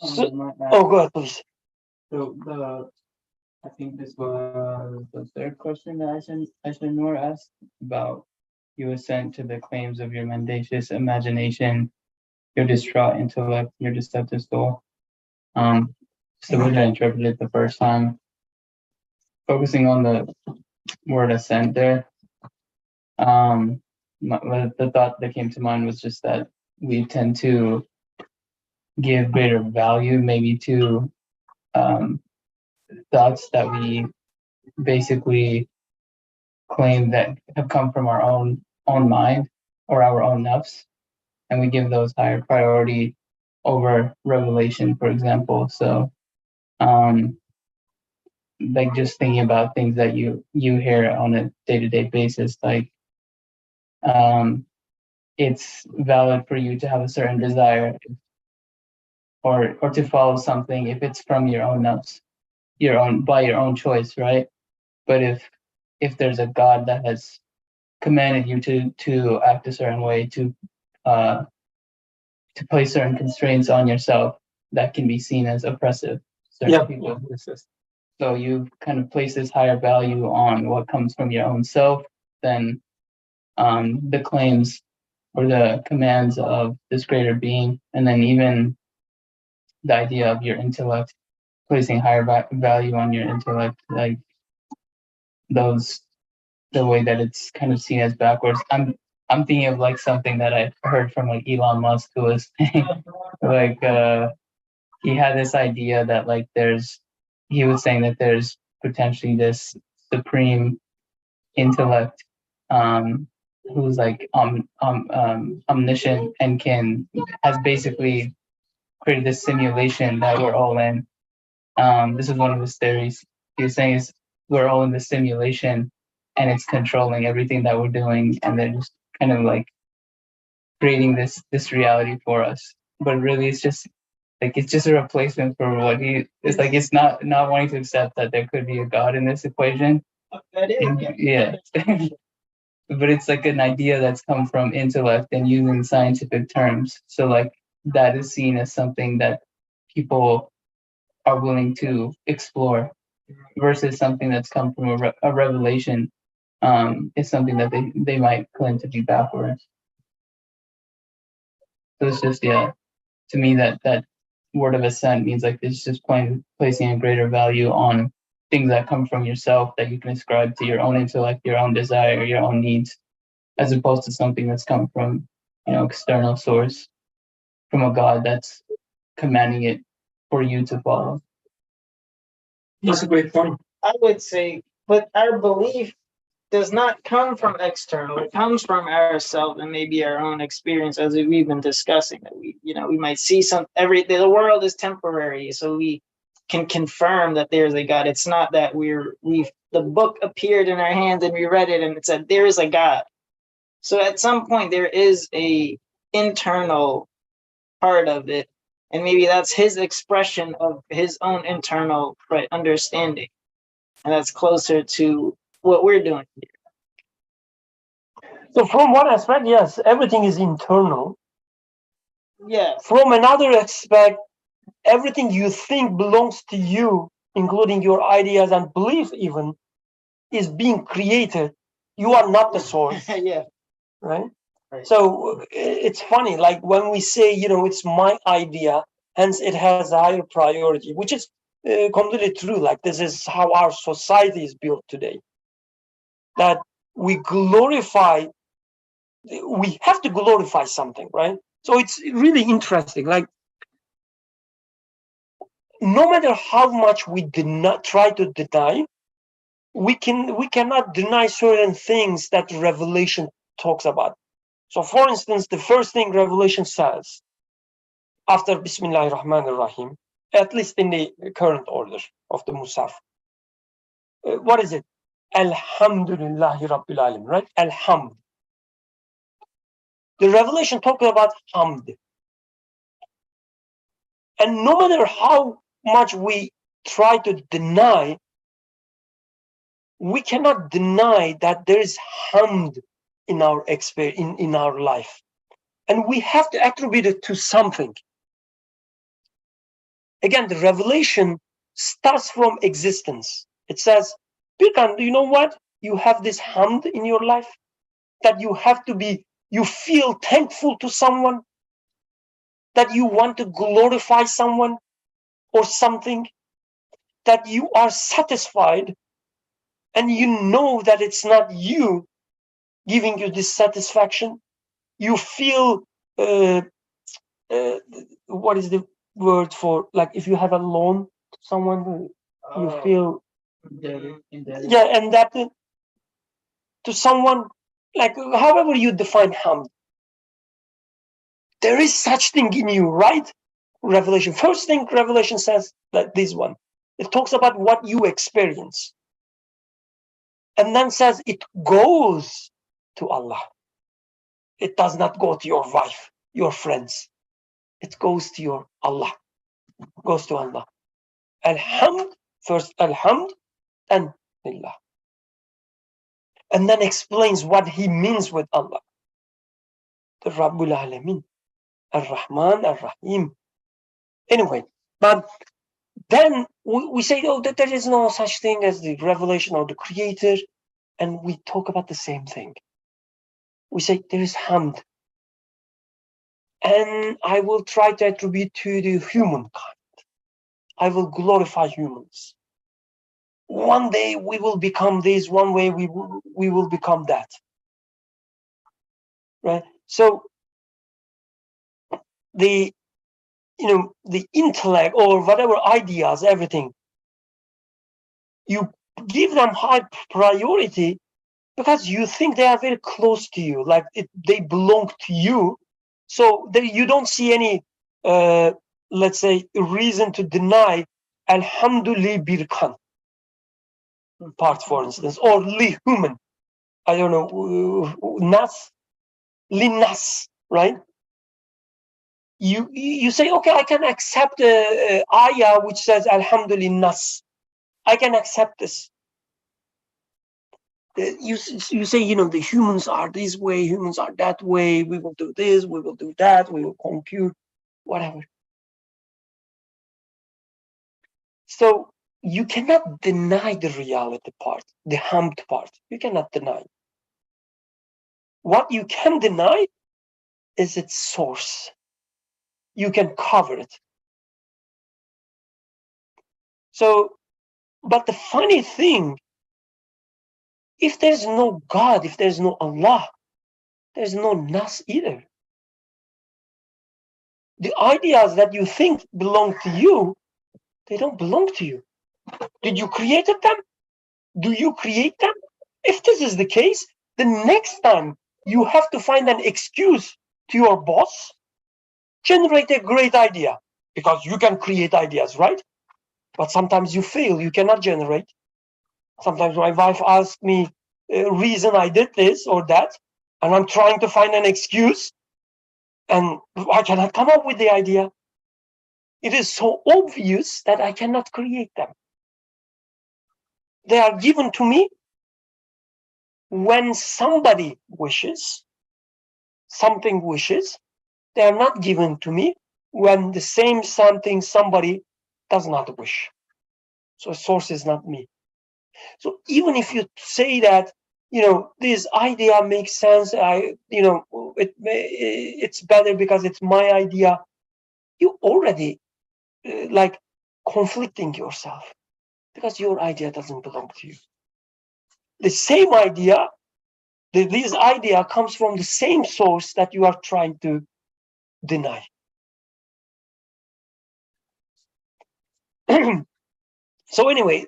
So, oh, go ahead, please. So I think this was the third question that Aisha asked about you assent to the claims of your mendacious imagination, your distraught intellect, your deceptive soul. So the way I interpreted it the first time, focusing on the word assent there, the thought that came to mind was just that we tend to give greater value maybe to thoughts that we basically claim that have come from our own mind or our own nafs, and we give those higher priority over revelation, for example. So like just thinking about things that you hear on a day-to-day basis, like it's valid for you to have a certain desire or to follow something if it's from your own nafs, by your own choice, right? But if there's a God that has commanded you to act a certain way, to place certain constraints on yourself, that can be seen as oppressive. Certain people resist. So you kind of place this higher value on what comes from your own self than the claims or the commands of this greater being, and then even the idea of your intellect, placing higher value on your intellect, like those, the way that it's kind of seen as backwards. I'm thinking of like something that I heard from like Elon Musk, who was saying like he had this idea that like he was saying that there's potentially this supreme intellect who's like omniscient and has basically created this simulation that we're all in. This is one of his theories. He was saying is we're all in the simulation and it's controlling everything that we're doing, and they're just kind of like creating this reality for us. But really it's just a replacement for what it's like. It's not wanting to accept that there could be a God in this equation. That is, yeah. But it's like an idea that's come from intellect and using scientific terms. So like that is seen as something that people are willing to explore versus something that's come from a revelation is something that they might claim to be backwards. So it's just, to me that word of assent means like it's just placing a greater value on things that come from yourself that you can ascribe to your own intellect, your own desire, your own needs, as opposed to something that's come from, external source, from a God that's commanding it for you to follow. That's a great point. I would say, but our belief does not come from external. It comes from ourselves and maybe our own experience, as we've been discussing. That we might see the world is temporary, so we can confirm that there's a God. It's not that the book appeared in our hands and we read it and it said there is a God. So at some point there is a internal part of it, and maybe that's his expression of his own internal understanding, and that's closer to what we're doing here. So from one aspect, yes, everything is internal. Yeah. From another aspect, everything you think belongs to you, including your ideas and belief even, is being created. You are not the source. Yeah. Right? So it's funny, like when we say, it's my idea, hence it has a higher priority, which is completely true. Like this is how our society is built today. That we have to glorify something, right? So it's really interesting. Like no matter how much we did not try to deny, we cannot deny certain things that Revelation talks about. So for instance, the first thing Revelation says after Bismillahir Rahmanir Rahim, at least in the current order of the Musaf, what is it? Alhamdulillahi Rabbil Alamin, right? Alhamd. The revelation talking about hamd. And no matter how much we try to deny, we cannot deny that there is hamd in our experience, in our life. And we have to attribute it to something. Again, the revelation starts from existence. It says, Birkan, do you know what? You have this hamd in your life that you have to be, you feel thankful to someone, that you want to glorify someone or something, that you are satisfied and you know that it's not you giving you this satisfaction. You feel, what is the word for, like if you have a loan to someone, you feel, indebted. yeah, and that to someone, like however you define hamd, there is such thing in you, right? Revelation, first thing Revelation says, that this one, it talks about what you experience, and then says it goes to Allah. It does not go to your wife, your friends. It goes to your Allah. It goes to Allah. Alhamd, first Alhamd, and Lillah. And then explains what he means with Allah. The Rabbul Alamin, Ar-Rahman, Ar-Rahim. Anyway, but then we say, oh, that there is no such thing as the revelation or the creator, and we talk about the same thing. We say there is hamd, and I will try to attribute to the humankind. I will glorify humans. One day we will become this, one way we will become that. Right? So the intellect or whatever ideas, everything, you give them high priority because you think they are very close to you, like they belong to you. So you don't see any, let's say, reason to deny Alhamdulillah Birkan part, for instance, or li human. I don't know, nas, li nas, right? You say, okay, I can accept ayah which says Alhamdulillah nas. I can accept this. You say, the humans are this way, humans are that way, we will do this, we will do that, we will compute, whatever. So you cannot deny the reality part, the hamd part. You cannot deny. What you can deny is its source. You can cover it. So, but the funny thing, if there's no God, if there's no Allah, there's no nas either. The ideas that you think belong to you, they don't belong to you. Did you create them? Do you create them? If this is the case, the next time you have to find an excuse to your boss, generate a great idea, because you can create ideas, right? But sometimes you fail, you cannot generate. Sometimes my wife asks me a reason I did this or that, and I'm trying to find an excuse, and I cannot come up with the idea. It is so obvious that I cannot create them. They are given to me when somebody wishes, something wishes. They are not given to me when the same something somebody does not wish. So source is not me. So even if you say that, this idea makes sense, it's better because it's my idea, you already like conflicting yourself, because your idea doesn't belong to you. The same idea, this idea comes from the same source that you are trying to deny. So anyway,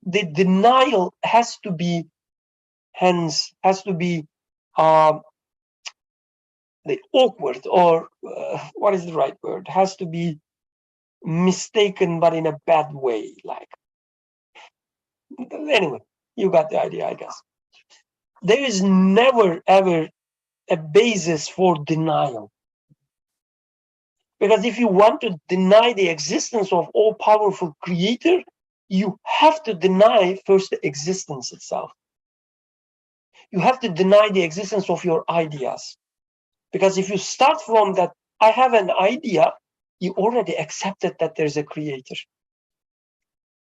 the denial has to be the awkward, or what is the right word? Has to be mistaken, but in a bad way. Like, anyway, You got the idea, I guess. There is never, ever a basis for denial. Because if you want to deny the existence of all-powerful creator, you have to deny first the existence itself. You have to deny the existence of your ideas. Because if you start from that, I have an idea, you already accepted that there's a creator.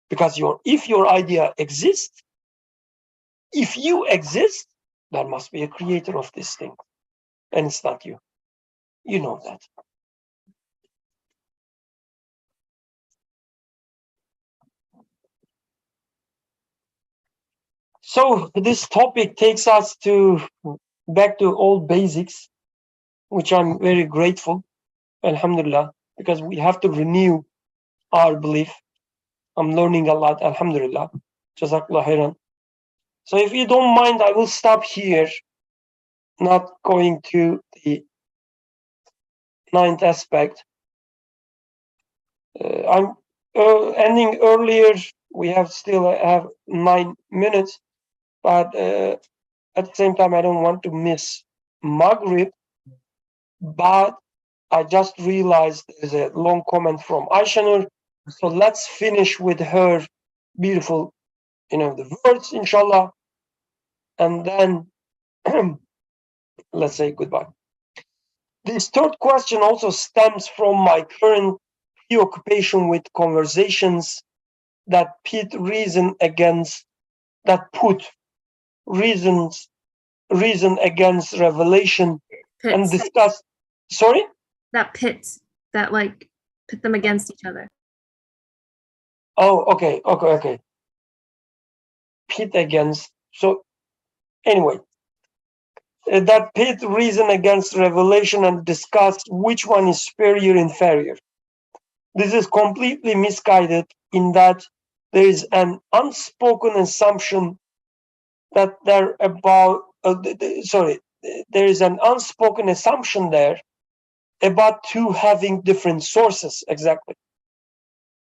Because if your idea exists, if you exist, there must be a creator of this thing. And it's not you. You know that. So this topic takes us back to old basics, which I'm very grateful, alhamdulillah, because we have to renew our belief. I'm learning a lot, alhamdulillah. Jazakallah khairan. So if you don't mind, I will stop here, not going to the ninth aspect. I'm ending earlier. We still have 9 minutes, but at the same time, I don't want to miss Maghrib. But I just realized there's a long comment from Aishanur. So let's finish with her beautiful, the words, inshallah. And then let's say goodbye. This third question also stems from my current preoccupation with conversations that put reason against revelation and Pits. discuss. Sorry? That pits that like pit them against each other. Oh, okay. Pit against. So anyway, that pit reason against revelation and discuss which one is superior, inferior. This is completely misguided in that there is an unspoken assumption that there is an unspoken assumption there about two having different sources. Exactly.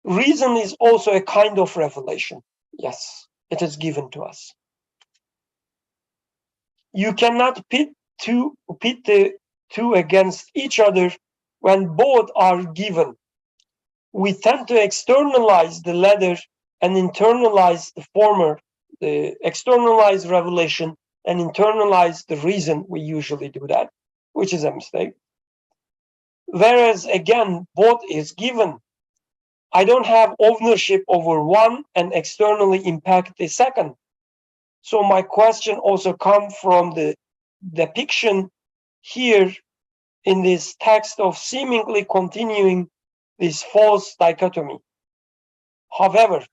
Reason is also a kind of revelation. Yes, it is given to us. You cannot pit the two against each other when both are given. We tend to externalize the latter and internalize the former, the externalize revelation and internalize the reason. We usually do that, which is a mistake. Whereas again, both is given. I don't have ownership over one and externally impact the second. So my question also comes from the depiction here in this text of seemingly continuing this false dichotomy. However,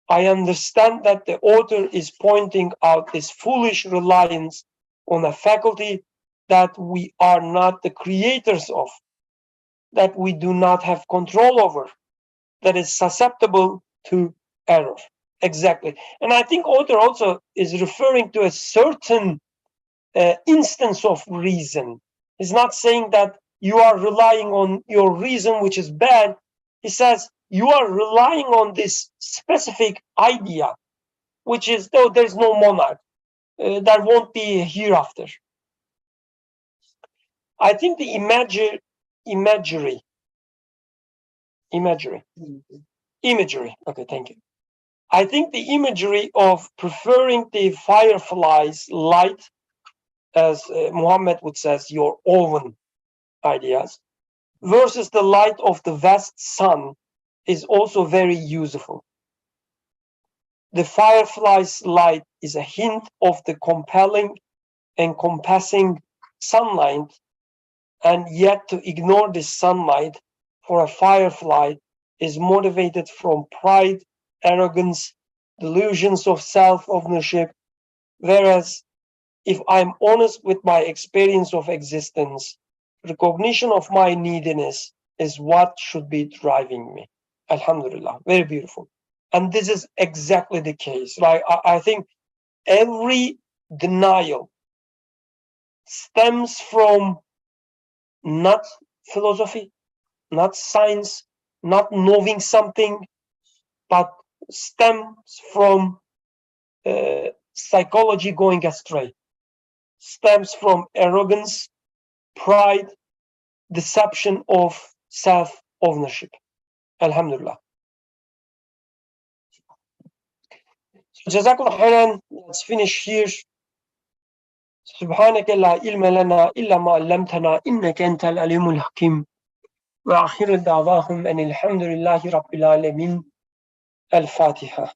I understand that the author is pointing out this foolish reliance on a faculty that we are not the creators of, that we do not have control over, that is susceptible to error. Exactly. And I think author also is referring to a certain instance of reason. He's not saying that you are relying on your reason, which is bad. He says you are relying on this specific idea, which is, though there's no monarch, there won't be a hereafter. I think the imagery. Okay, thank you. I think the imagery of preferring the firefly's light, as Muhammad would say, your own ideas, versus the light of the vast sun is also very useful. The firefly's light is a hint of the compelling, encompassing sunlight, and yet to ignore this sunlight for a firefly is motivated from pride, arrogance, delusions of self-ownership, whereas if I'm honest with my experience of existence, recognition of my neediness is what should be driving me. Alhamdulillah, very beautiful. And this is exactly the case. Right? I think every denial stems from not philosophy, not science, not knowing something, but stems from psychology going astray. Stems from arrogance, pride, deception of self-ownership. Alhamdulillah. So Jazakallah khairan. Let's finish here. سبحانك لا علم لنا إلا ما علمتنا إنك أنت العليم الحكيم وآخر دعواهم أن الحمد لله رب العالمين. الفاتحة.